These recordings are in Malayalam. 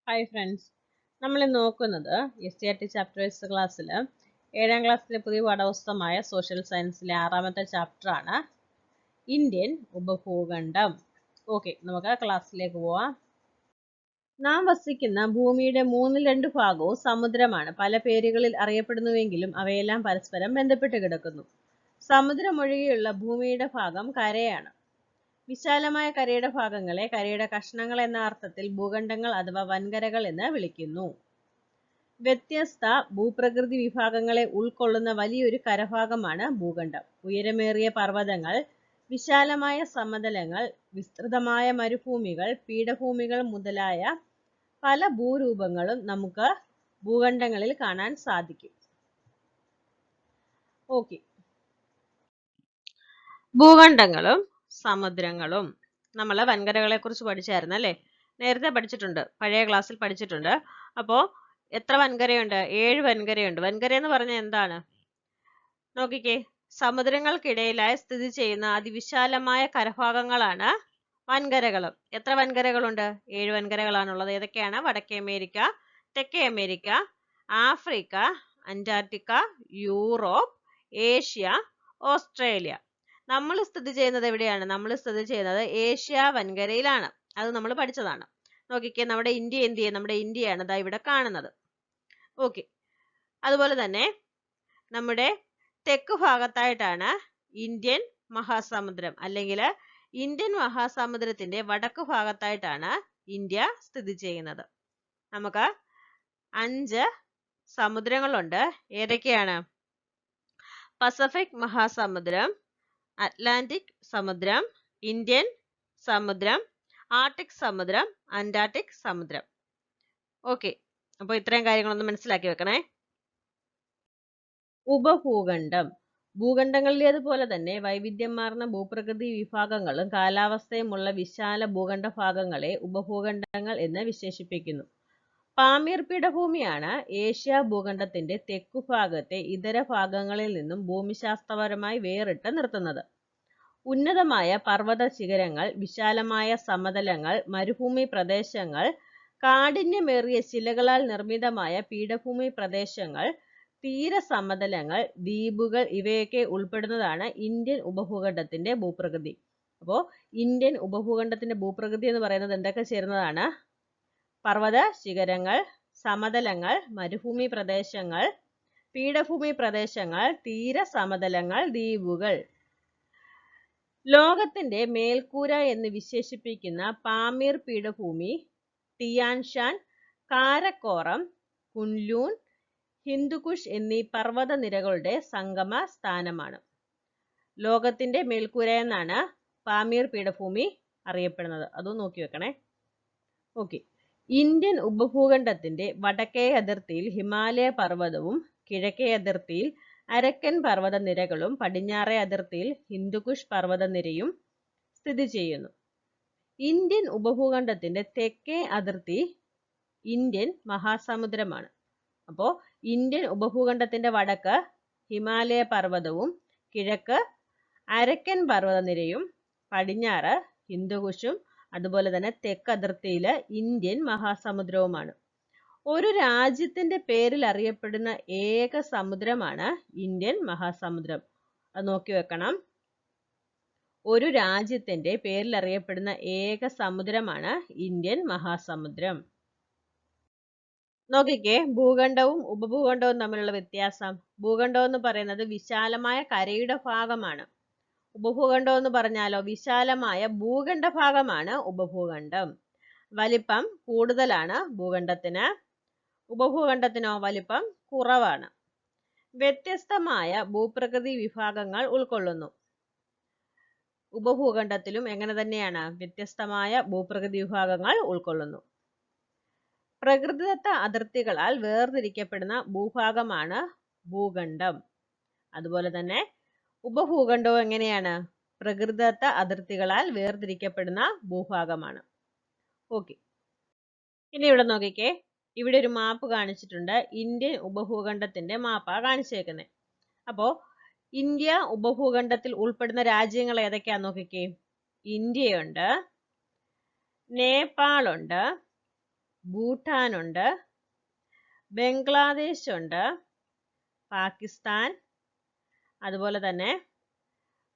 ഹായ് ഫ്രണ്ട്സ്, നമ്മൾ നോക്കുന്നത് SCERT ചാപ്റ്റർ വൈസ് ക്ലാസ്സിൽ 7ാം ക്ലാസ്സിലെ പുതിയ പാഠപുസ്തകമായ സോഷ്യൽ സയൻസിലെ 6ാമത്തെ ചാപ്റ്ററാണ് ഇന്ത്യൻ ഉപഭൂഖണ്ഡം. ഓക്കെ, നമുക്ക് ക്ലാസ്സിലേക്ക് പോവാം. നാം വസിക്കുന്ന ഭൂമിയുടെ 2/3 ഭാഗവും സമുദ്രമാണ്. പല പേരുകളിൽ അറിയപ്പെടുന്നുവെങ്കിലും അവയെല്ലാം പരസ്പരം ബന്ധപ്പെട്ട് കിടക്കുന്നു. സമുദ്രമൊഴികെയുള്ള ഭൂമിയുടെ ഭാഗം കരയാണ്. വിശാലമായ കരയുടെ ഭാഗങ്ങളെ കരയുടെ കഷ്ണങ്ങൾ എന്ന അർത്ഥത്തിൽ ഭൂഖണ്ഡങ്ങൾ അഥവാ വൻകരകൾ എന്ന് വിളിക്കുന്നു. വ്യത്യസ്ത ഭൂപ്രകൃതി വിഭാഗങ്ങളെ ഉൾക്കൊള്ളുന്ന വലിയൊരു കരഭാഗമാണ് ഭൂഖണ്ഡം. ഉയരമേറിയ പർവ്വതങ്ങൾ, വിശാലമായ സമതലങ്ങൾ, വിസ്തൃതമായ മരുഭൂമികൾ, പീഠഭൂമികൾ മുതലായ പല ഭൂരൂപങ്ങളും നമുക്ക് ഭൂഖണ്ഡങ്ങളിൽ കാണാൻ സാധിക്കും. ഓക്കെ, ഭൂഖണ്ഡങ്ങളും സമുദ്രങ്ങളും. നമ്മൾ വൻകരകളെ കുറിച്ച് പഠിച്ചായിരുന്നു അല്ലേ? നേരത്തെ പഠിച്ചിട്ടുണ്ട്, പഴയ ക്ലാസ്സിൽ പഠിച്ചിട്ടുണ്ട്. അപ്പോൾ എത്ര വൻകരയുണ്ട്? 7 വൻകരയുണ്ട്. വൻകര എന്ന് പറഞ്ഞാൽ എന്താണ്? നോക്കിക്കേ, സമുദ്രങ്ങൾക്കിടയിലായി സ്ഥിതി ചെയ്യുന്ന അതിവിശാലമായ കരഭാഗങ്ങളാണ് വൻകരകൾ. എത്ര വൻകരകളുണ്ട്? 7 വൻകരകളാണുള്ളത്. ഏതൊക്കെയാണ്? വടക്കേ അമേരിക്ക, തെക്കേ America, Africa, Antarctica, Europe, Asia, Australia. നമ്മൾ സ്ഥിതി ചെയ്യുന്നത് എവിടെയാണ്? നമ്മൾ സ്ഥിതി ചെയ്യുന്നത് ഏഷ്യ വൻകരയിലാണ്. അത് നമ്മൾ പഠിച്ചതാണ്. നോക്കിക്കേ, നമ്മുടെ ഇന്ത്യ എന്ത് ചെയ്യും? നമ്മുടെ ഇന്ത്യയാണ് ദാ ഇവിടെ കാണുന്നത്. ഓക്കെ, അതുപോലെ തന്നെ നമ്മുടെ തെക്ക് ഭാഗത്തായിട്ടാണ് ഇന്ത്യൻ മഹാസമുദ്രം, അല്ലെങ്കിൽ ഇന്ത്യൻ മഹാസമുദ്രത്തിന്റെ വടക്ക് ഭാഗത്തായിട്ടാണ് ഇന്ത്യ സ്ഥിതി ചെയ്യുന്നത്. നമുക്ക് 5 സമുദ്രങ്ങളുണ്ട്. ഏതൊക്കെയാണ്? പസഫിക് മഹാസമുദ്രം, അറ്റ്ലാന്റിക് സമുദ്രം, ഇന്ത്യൻ സമുദ്രം, ആർട്ടിക് സമുദ്രം, അന്റാർട്ടിക് സമുദ്രം. ഓക്കെ, അപ്പോൾ ഇത്രയും കാര്യങ്ങളൊന്ന് മനസ്സിലാക്കി വെക്കണേ. ഉപഭൂഖണ്ഡം. ഭൂഖണ്ഡങ്ങളിലേതുപോലെ തന്നെ വൈവിധ്യമാർന്ന ഭൂപ്രകൃതി വിഭാഗങ്ങളും കാലാവസ്ഥയുമുള്ള വിശാല ഭൂഖണ്ഡ ഭാഗങ്ങളെ ഉപഭൂഖണ്ഡങ്ങൾ എന്ന് വിശേഷിപ്പിക്കുന്നു. പാമീർ പീഠഭൂമിയാണ് ഏഷ്യ ഭൂഖണ്ഡത്തിന്റെ തെക്കുഭാഗത്തെ ഇതര ഭാഗങ്ങളിൽ നിന്നും ഭൂമിശാസ്ത്രപരമായി വേറിട്ട് നിർത്തുന്നത്. ഉന്നതമായ പർവ്വത ശിഖരങ്ങൾ, വിശാലമായ സമതലങ്ങൾ, മരുഭൂമി പ്രദേശങ്ങൾ, കാഠിന്യമേറിയ ശിലകളാൽ നിർമ്മിതമായ പീഠഭൂമി പ്രദേശങ്ങൾ, തീരസമതലങ്ങൾ, ദ്വീപുകൾ ഇവയൊക്കെ ഉൾപ്പെടുന്നതാണ് ഇന്ത്യൻ ഉപഭൂഖണ്ഡത്തിന്റെ ഭൂപ്രകൃതി. അപ്പോൾ ഇന്ത്യൻ ഉപഭൂഖണ്ഡത്തിന്റെ ഭൂപ്രകൃതി എന്ന് പറയുന്നത് എന്തൊക്കെ ചേരുന്നതാണ്? പർവ്വത ശിഖരങ്ങൾ, സമതലങ്ങൾ, മരുഭൂമി പ്രദേശങ്ങൾ, പീഠഭൂമി പ്രദേശങ്ങൾ, തീരസമതലങ്ങൾ, ദ്വീപുകൾ. ലോകത്തിന്റെ മേൽക്കൂര എന്ന് വിശേഷിപ്പിക്കുന്ന പാമീർ പീഠഭൂമി ടിയാൻഷാൻ, കാരക്കോറം, കുൻലൂൺ, ഹിന്ദുകുഷ് എന്നീ പർവ്വത നിരകളുടെ സംഗമ സ്ഥാനമാണ്. ലോകത്തിന്റെ മേൽക്കൂര എന്നാണ് പാമീർ പീഠഭൂമി അറിയപ്പെടുന്നത്. അതും നോക്കി വെക്കണേ. ഓക്കെ, ഇന്ത്യൻ ഉപഭൂഖണ്ഡത്തിന്റെ വടക്കേ അതിർത്തിയിൽ ഹിമാലയ പർവ്വതവും, കിഴക്കേ അതിർത്തിയിൽ അരക്കൻ പർവ്വത നിരകളും, പടിഞ്ഞാറേ അതിർത്തിയിൽ ഹിന്ദുകുഷ് പർവ്വതനിരയും സ്ഥിതി ചെയ്യുന്നു. ഇന്ത്യൻ ഉപഭൂഖണ്ഡത്തിന്റെ തെക്കേ അതിർത്തി ഇന്ത്യൻ മഹാസമുദ്രമാണ്. അപ്പോൾ ഇന്ത്യൻ ഉപഭൂഖണ്ഡത്തിന്റെ വടക്ക് ഹിമാലയ പർവ്വതവും, കിഴക്ക് അരക്കൻ പർവ്വതനിരയും, പടിഞ്ഞാറ് ഹിന്ദുകുഷും, അതുപോലെ തന്നെ തെക്ക് അതിർത്തിയില് ഇന്ത്യൻ മഹാസമുദ്രവുമാണ്. ഒരു രാജ്യത്തിന്റെ പേരിൽ അറിയപ്പെടുന്ന ഏക സമുദ്രമാണ് ഇന്ത്യൻ മഹാസമുദ്രം. അത് നോക്കി വെക്കണം. ഒരു രാജ്യത്തിന്റെ പേരിൽ അറിയപ്പെടുന്ന ഏക സമുദ്രമാണ് ഇന്ത്യൻ മഹാസമുദ്രം. നോക്കിക്കേ, ഭൂഖണ്ഡവും ഉപഭൂഖണ്ഡവും തമ്മിലുള്ള വ്യത്യാസം. ഭൂഖണ്ഡം എന്ന് പറയുന്നത് വിശാലമായ കരയുടെ ഭാഗമാണ്. ഉപഭൂഖണ്ഡം എന്ന് പറഞ്ഞാലോ വിശാലമായ ഭൂഖണ്ഡ ഭാഗമാണ് ഉപഭൂഖണ്ഡം. വലിപ്പം കൂടുതലാണ് ഭൂഖണ്ഡത്തിന്, ഉപഭൂഖണ്ഡത്തിനോ വലിപ്പം കുറവാണ്. വ്യത്യസ്തമായ ഭൂപ്രകൃതി വിഭാഗങ്ങൾ ഉൾക്കൊള്ളുന്നു. ഉപഭൂഖണ്ഡത്തിലും എങ്ങനെ തന്നെയാണ്? വ്യത്യസ്തമായ ഭൂപ്രകൃതി വിഭാഗങ്ങൾ ഉൾക്കൊള്ളുന്നു. പ്രകൃതിദത്ത അതിർത്തികളാൽ വേർതിരിക്കപ്പെടുന്ന ഭൂഭാഗമാണ് ഭൂഖണ്ഡം. അതുപോലെ തന്നെ ഉപഭൂഖണ്ഡവും എങ്ങനെയാണ്? പ്രകൃതിദത്ത അതിർത്തികളാൽ വേർതിരിക്കപ്പെടുന്ന ഭൂഭാഗമാണ്. ഓക്കെ, ഇനി ഇവിടെ നോക്കിക്കേ, ഇവിടെ ഒരു മാപ്പ് കാണിച്ചിട്ടുണ്ട്. ഇന്ത്യൻ ഉപഭൂഖണ്ഡത്തിന്റെ മാപ്പാ കാണിച്ചേക്കുന്നത്. അപ്പോൾ ഇന്ത്യ ഉപഭൂഖണ്ഡത്തിൽ ഉൾപ്പെടുന്ന രാജ്യങ്ങൾ ഏതൊക്കെയാന്ന് നോക്കിക്കേ. ഇന്ത്യയുണ്ട്, നേപ്പാളുണ്ട്, ഭൂട്ടാൻ ഉണ്ട്, ബംഗ്ലാദേശ് ഉണ്ട്, പാകിസ്ഥാൻ, അതുപോലെ തന്നെ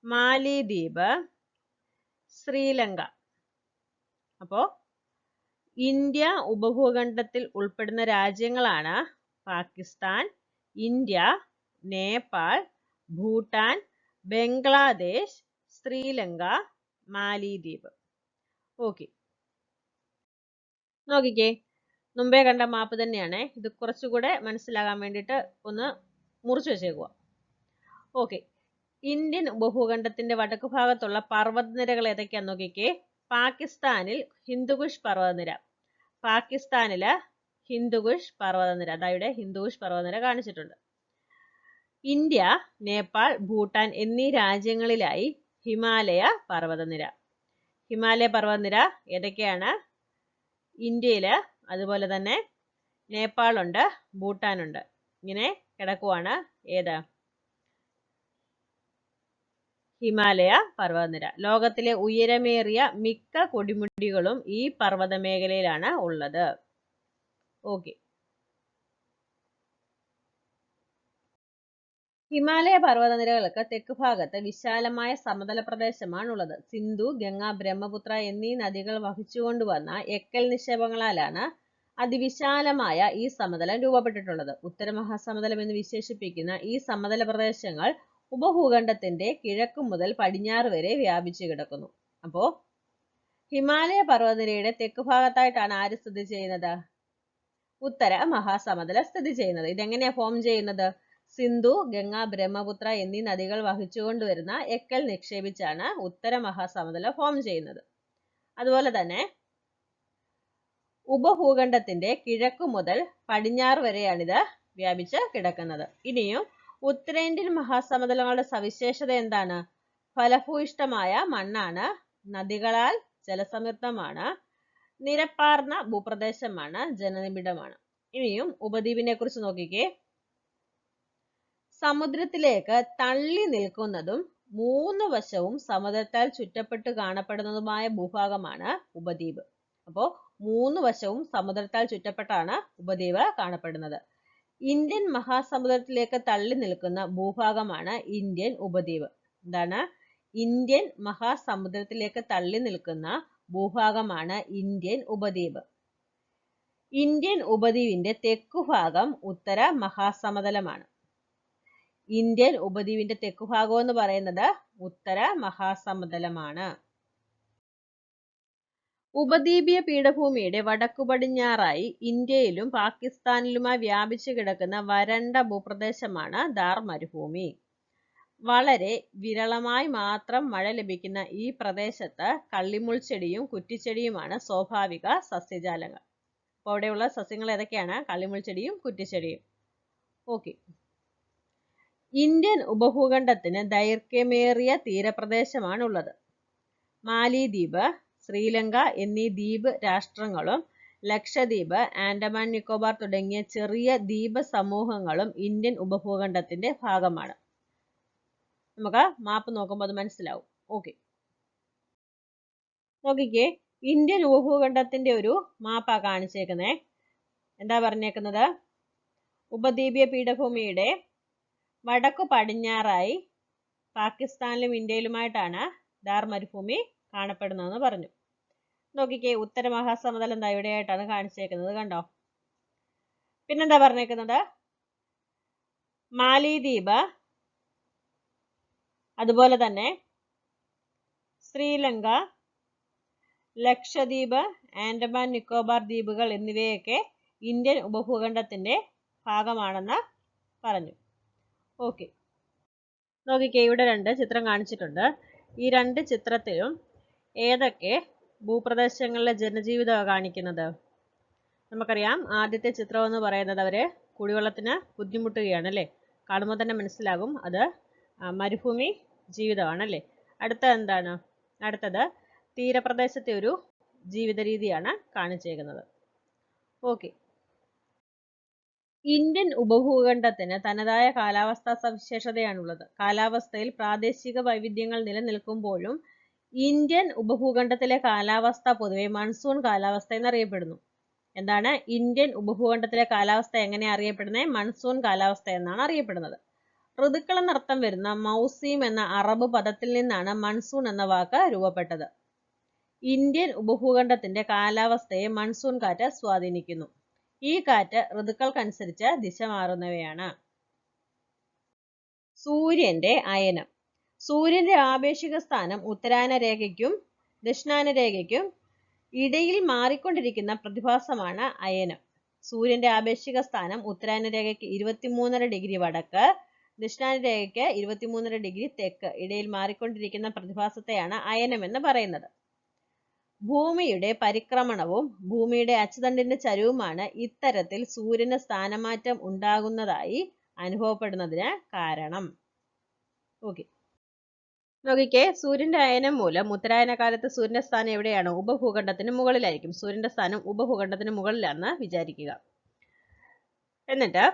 മാലിദ്വീപ്, ശ്രീലങ്ക. അപ്പോൾ ഇന്ത്യ ഉപഭൂഖണ്ഡത്തിൽ ഉൾപ്പെടുന്ന രാജ്യങ്ങളാണ് പാകിസ്ഥാൻ, ഇന്ത്യ, നേപ്പാൾ, ഭൂട്ടാൻ, ബംഗ്ലാദേശ്, ശ്രീലങ്ക, മാലിദ്വീപ്. ഓക്കെ, നോക്കിക്കേ, മുമ്പേ കണ്ട മാപ്പ് തന്നെയാണ് ഇത്. കുറച്ചുകൂടെ മനസ്സിലാകാൻ വേണ്ടിയിട്ട് ഒന്ന് മുറിച്ചു വെച്ചേക്കുക. ഓക്കെ, ഇന്ത്യൻ ഉപഭൂഖണ്ഡത്തിന്റെ വടക്കു ഭാഗത്തുള്ള പർവ്വതനിരകൾ ഏതൊക്കെയാന്ന് നോക്കിക്കേ. പാകിസ്ഥാനിൽ ഹിന്ദുകുഷ് പർവ്വതനിര, പാകിസ്ഥാനില് ഹിന്ദുകുഷ് പർവ്വതനിര, അതായത് ഹിന്ദുകുഷ് പർവ്വതനിര കാണിച്ചിട്ടുണ്ട്. ഇന്ത്യ, നേപ്പാൾ, ഭൂട്ടാൻ എന്നീ രാജ്യങ്ങളിലായി ഹിമാലയ പർവ്വതനിര. ഹിമാലയ പർവ്വതനിര ഏതൊക്കെയാണ്? ഇന്ത്യയില്, അതുപോലെ തന്നെ നേപ്പാളുണ്ട്, ഭൂട്ടാനുണ്ട്. ഇങ്ങനെ കിടക്കുവാണ് ഏത്? ഹിമാലയ പർവ്വതനിര. ലോകത്തിലെ ഉയരമേറിയ മിക്ക കൊടുമുടികളും ഈ പർവ്വത മേഖലയിലാണ് ഉള്ളത്. ഓക്കെ, ഹിമാലയ പർവ്വതനിരകൾക്ക് തെക്ക് ഭാഗത്ത് വിശാലമായ സമതല പ്രദേശമാണുള്ളത്. സിന്ധു, ഗംഗ, ബ്രഹ്മപുത്ര എന്നീ നദികൾ വഹിച്ചുകൊണ്ടുവന്ന എക്കൽ നിക്ഷേപങ്ങളാലാണ് അതിവിശാലമായ ഈ സമതലം രൂപപ്പെട്ടിട്ടുള്ളത്. ഉത്തരമഹാസമതലം എന്ന് വിശേഷിപ്പിക്കുന്ന ഈ സമതല പ്രദേശങ്ങൾ ഉപഭൂഖണ്ഡത്തിന്റെ കിഴക്ക് മുതൽ പടിഞ്ഞാറ് വരെ വ്യാപിച്ചു കിടക്കുന്നു. അപ്പോ ഹിമാലയ പർവ്വതനിരയുടെ തെക്ക് ഭാഗത്തായിട്ടാണ് ആര് സ്ഥിതി ചെയ്യുന്നത്? ഉത്തര മഹാസമതലം സ്ഥിതി ചെയ്യുന്നത്. ഇതെങ്ങനെയാ ഫോം ചെയ്യുന്നത്? സിന്ധു, ഗംഗ, ബ്രഹ്മപുത്ര എന്നീ നദികൾ വഹിച്ചുകൊണ്ടുവരുന്ന എക്കൽ നിക്ഷേപിച്ചാണ് ഉത്തര മഹാസമതലം ഫോം ചെയ്യുന്നത്. അതുപോലെ തന്നെ ഉപഭൂഖണ്ഡത്തിന്റെ കിഴക്ക് മുതൽ പടിഞ്ഞാറ് വരെയാണിത് വ്യാപിച്ച് കിടക്കുന്നത്. ഇനിയും ഉത്തരേന്ത്യൻ മഹാസമതലങ്ങളുടെ സവിശേഷത എന്താണ്? ഫലഭൂയിഷ്ഠമായ മണ്ണാണ്, നദികളാൽ ജലസമൃദ്ധമാണ്, നിരപ്പാർന്ന ഭൂപ്രദേശമാണ്, ജനനിബിഡമാണ്. ഇനിയും ഉപദ്വീപിനെ കുറിച്ച് നോക്കിക്കേ. സമുദ്രത്തിലേക്ക് തള്ളി നിൽക്കുന്നതും 3 വശവും സമുദ്രത്താൽ ചുറ്റപ്പെട്ട് കാണപ്പെടുന്നതുമായ ഭൂഭാഗമാണ് ഉപദ്വീപ്. അപ്പോൾ 3 വശവും സമുദ്രത്താൽ ചുറ്റപ്പെട്ടാണ് ഉപദ്വീപ് കാണപ്പെടുന്നത്. ഇന്ത്യൻ മഹാസമുദ്രത്തിലേക്ക് തള്ളി നിൽക്കുന്ന ഭൂഭാഗമാണ് ഇന്ത്യൻ ഉപദ്വീപ്. എന്താണ്? ഇന്ത്യൻ മഹാസമുദ്രത്തിലേക്ക് തള്ളി നിൽക്കുന്ന ഭൂഭാഗമാണ് ഇന്ത്യൻ ഉപദ്വീപ്. ഇന്ത്യൻ ഉപദ്വീപിന്റെ തെക്കുഭാഗം ഉത്തര മഹാസമതലമാണ്. ഇന്ത്യൻ ഉപദ്വീപിന്റെ തെക്കുഭാഗം എന്ന് പറയുന്നത് ഉത്തര മഹാസമതലമാണ്. ഉപദ്വീപീയ പീഠഭൂമിയുടെ വടക്കു പടിഞ്ഞാറായി ഇന്ത്യയിലും പാകിസ്ഥാനിലുമായി വ്യാപിച്ചു കിടക്കുന്ന വരണ്ട ഭൂപ്രദേശമാണ് ഥാർ മരുഭൂമി. വളരെ വിരളമായി മാത്രം മഴ ലഭിക്കുന്ന ഈ പ്രദേശത്ത് കള്ളിമുൾച്ചെടിയും കുറ്റിച്ചെടിയുമാണ് സ്വാഭാവിക സസ്യജാലങ്ങൾ. അപ്പോൾ അവിടെയുള്ള സസ്യങ്ങൾ ഏതൊക്കെയാണ്? കള്ളിമുൾച്ചെടിയും കുറ്റിച്ചെടിയും. ഓക്കെ, ഇന്ത്യൻ ഉപഭൂഖണ്ഡത്തിന് ദൈർഘ്യമേറിയ തീരപ്രദേശമാണുള്ളത്. മാലിദ്വീപ്, ശ്രീലങ്ക എന്നീ ദ്വീപ് രാഷ്ട്രങ്ങളും ലക്ഷദ്വീപ്, ആൻഡമാൻ നിക്കോബാർ തുടങ്ങിയ ചെറിയ ദ്വീപ സമൂഹങ്ങളും ഇന്ത്യൻ ഉപഭൂഖണ്ഡത്തിന്റെ ഭാഗമാണ്. നമുക്ക് മാപ്പ് നോക്കുമ്പോൾ അത് മനസ്സിലാവും. ഓക്കെ, നോക്കിക്കേ, ഇന്ത്യൻ ഉപഭൂഖണ്ഡത്തിന്റെ ഒരു മാപ്പാ കാണിച്ചേക്കുന്നേ. എന്താ പറഞ്ഞേക്കുന്നത്? ഉപദ്വീപീയ പീഠഭൂമിയുടെ വടക്കു പടിഞ്ഞാറായി പാകിസ്ഥാനിലും ഇന്ത്യയിലുമായിട്ടാണ് ഥാർ മരുഭൂമി കാണപ്പെടുന്നതെന്ന് പറഞ്ഞു. നോക്കിക്കേ, ഉത്തര മഹാസമതലം ഇവിടെയായിട്ടാണ് കാണിച്ചേക്കുന്നത്, കണ്ടോ? പിന്നെന്താ പറഞ്ഞേക്കുന്നത്? മാലിദ്വീപ്, അതുപോലെ തന്നെ ശ്രീലങ്ക, ലക്ഷദ്വീപ്, ആൻഡമാൻ നിക്കോബാർ ദ്വീപുകൾ എന്നിവയൊക്കെ ഇന്ത്യൻ ഉപഭൂഖണ്ഡത്തിന്റെ ഭാഗമാണെന്ന് പറഞ്ഞു. ഓക്കെ, നോക്കിക്കേ, ഇവിടെ 2 ചിത്രം കാണിച്ചിട്ടുണ്ട്. ഈ 2 ചിത്രത്തിലും ഏതൊക്കെ ഭൂപ്രദേശങ്ങളിലെ ജനജീവിതമാണ് കാണിക്കുന്നത്? നമുക്കറിയാം, ആദ്യത്തെ ചിത്രം എന്ന് പറയുന്നത് അവര് കുടിവെള്ളത്തിന് ബുദ്ധിമുട്ടുകയാണ് അല്ലേ? കാണുമ്പോൾ തന്നെ മനസ്സിലാകും അത് മരുഭൂമി ജീവിതമാണല്ലേ. അടുത്തത് എന്താണ്? അടുത്തത് തീരപ്രദേശത്തെ ഒരു ജീവിത രീതിയാണ് കാണിച്ചേക്കുന്നത്. ഓക്കെ, ഇന്ത്യൻ ഉപഭൂഖണ്ഡത്തിന് തനതായ കാലാവസ്ഥാ സവിശേഷതയാണുള്ളത്. കാലാവസ്ഥയിൽ പ്രാദേശിക വൈവിധ്യങ്ങൾ നിലനിൽക്കുമ്പോഴും ഇന്ത്യൻ ഉപഭൂഖണ്ഡത്തിലെ കാലാവസ്ഥ പൊതുവെ മൺസൂൺ കാലാവസ്ഥ എന്നറിയപ്പെടുന്നു. എന്താണ്? ഇന്ത്യൻ ഉപഭൂഖണ്ഡത്തിലെ കാലാവസ്ഥ എങ്ങനെ അറിയപ്പെടുന്നത്? മൺസൂൺ കാലാവസ്ഥ എന്നാണ് അറിയപ്പെടുന്നത്. ഋതുക്കൾ എന്നർത്ഥം വരുന്ന മൗസീം എന്ന അറബ് പദത്തിൽ നിന്നാണ് മൺസൂൺ എന്ന വാക്ക് രൂപപ്പെട്ടത്. ഇന്ത്യൻ ഉപഭൂഖണ്ഡത്തിന്റെ കാലാവസ്ഥയെ മൺസൂൺ കാറ്റ് സ്വാധീനിക്കുന്നു. ഈ കാറ്റ് ഋതുക്കൾക്കനുസരിച്ച് ദിശ മാറുന്നവയാണ്. സൂര്യന്റെ അയനം. സൂര്യന്റെ ആപേക്ഷിക സ്ഥാനം ഉത്തരായന രേഖയ്ക്കും ദക്ഷിണായന രേഖയ്ക്കും ഇടയിൽ മാറിക്കൊണ്ടിരിക്കുന്ന പ്രതിഭാസമാണ് അയനം. സൂര്യന്റെ ആപേക്ഷിക സ്ഥാനം ഉത്തരായന രേഖയ്ക്ക് 23.5 ഡിഗ്രി വടക്ക്, ദക്ഷിണായന രേഖയ്ക്ക് 23.5 ഡിഗ്രി തെക്ക് ഇടയിൽ മാറിക്കൊണ്ടിരിക്കുന്ന പ്രതിഭാസത്തെയാണ് അയനം എന്ന് പറയുന്നത്. ഭൂമിയുടെ പരിക്രമണവും ഭൂമിയുടെ അച്ചുതണ്ടിന്റെ ചരിവുമാണ് ഇത്തരത്തിൽ സൂര്യന് സ്ഥാനമാറ്റം ഉണ്ടാകുന്നതായി അനുഭവപ്പെടുന്നതിന് കാരണം. ഓക്കെ, നോക്കിക്കേ, സൂര്യന്റെ അയനം മൂലം ഉത്തരായന കാലത്ത് സൂര്യന്റെ സ്ഥാനം എവിടെയാണ്? ഉപഭൂഖണ്ഡത്തിന് മുകളിലായിരിക്കും. സൂര്യന്റെ സ്ഥാനം ഉപഭൂഖണ്ഡത്തിന് മുകളിലാണെന്ന് വിചാരിക്കുക. എന്നിട്ട്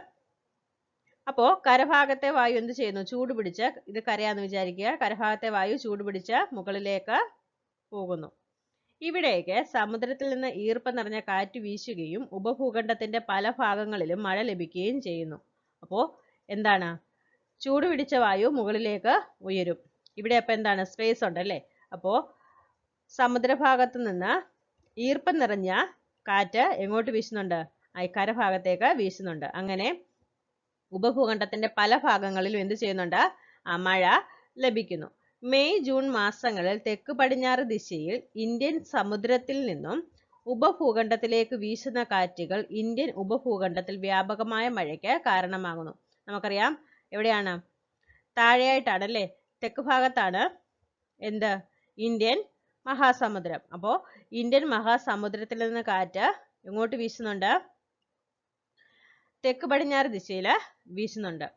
അപ്പോ കരഭാഗത്തെ വായു എന്ത് ചെയ്യുന്നു? ചൂടുപിടിച്ച്, ഇത് കരയാന്ന് വിചാരിക്കുക, കരഭാഗത്തെ വായു ചൂടുപിടിച്ച് മുകളിലേക്ക് പോകുന്നു. ഇവിടേക്ക് സമുദ്രത്തിൽ നിന്ന് ഈർപ്പം നിറഞ്ഞ കാറ്റ് വീശുകയും ഉപഭൂഖണ്ഡത്തിന്റെ പല ഭാഗങ്ങളിലും മഴ ലഭിക്കുകയും ചെയ്യുന്നു. അപ്പോ എന്താണ്? ചൂടുപിടിച്ച വായു മുകളിലേക്ക് ഉയരും. ഇവിടെ അപ്പൊ എന്താണ്? സ്പേസ് ഉണ്ടല്ലേ? അപ്പോ സമുദ്രഭാഗത്ത് നിന്ന് ഈർപ്പം നിറഞ്ഞ കാറ്റ് എങ്ങോട്ട് വീശുന്നുണ്ട്? കരഭാഗത്തേക്ക് വീശുന്നുണ്ട്. അങ്ങനെ ഉപഭൂഖണ്ഡത്തിന്റെ പല ഭാഗങ്ങളിലും എന്ത് ചെയ്യുന്നുണ്ട്? മഴ ലഭിക്കുന്നു. മെയ് ജൂൺ മാസങ്ങളിൽ തെക്ക് പടിഞ്ഞാറ് ദിശയിൽ ഇന്ത്യൻ സമുദ്രത്തിൽ നിന്നും ഉപഭൂഖണ്ഡത്തിലേക്ക് വീശുന്ന കാറ്റുകൾ ഇന്ത്യൻ ഉപഭൂഖണ്ഡത്തിൽ വ്യാപകമായ മഴയ്ക്ക് കാരണമാകുന്നു. നമുക്കറിയാം, എവിടെയാണ്? താഴെയായിട്ടാണല്ലേ? തെക്ക് ഭാഗത്താണ് എന്ത്? ഇന്ത്യൻ മഹാസമുദ്രം. അപ്പോ ഇന്ത്യൻ മഹാസമുദ്രത്തിൽ നിന്ന് കാറ്റ് എങ്ങോട്ട് വീശുന്നുണ്ട്? തെക്ക് പടിഞ്ഞാറ് ദിശയിൽ വീശുന്നുണ്ട്.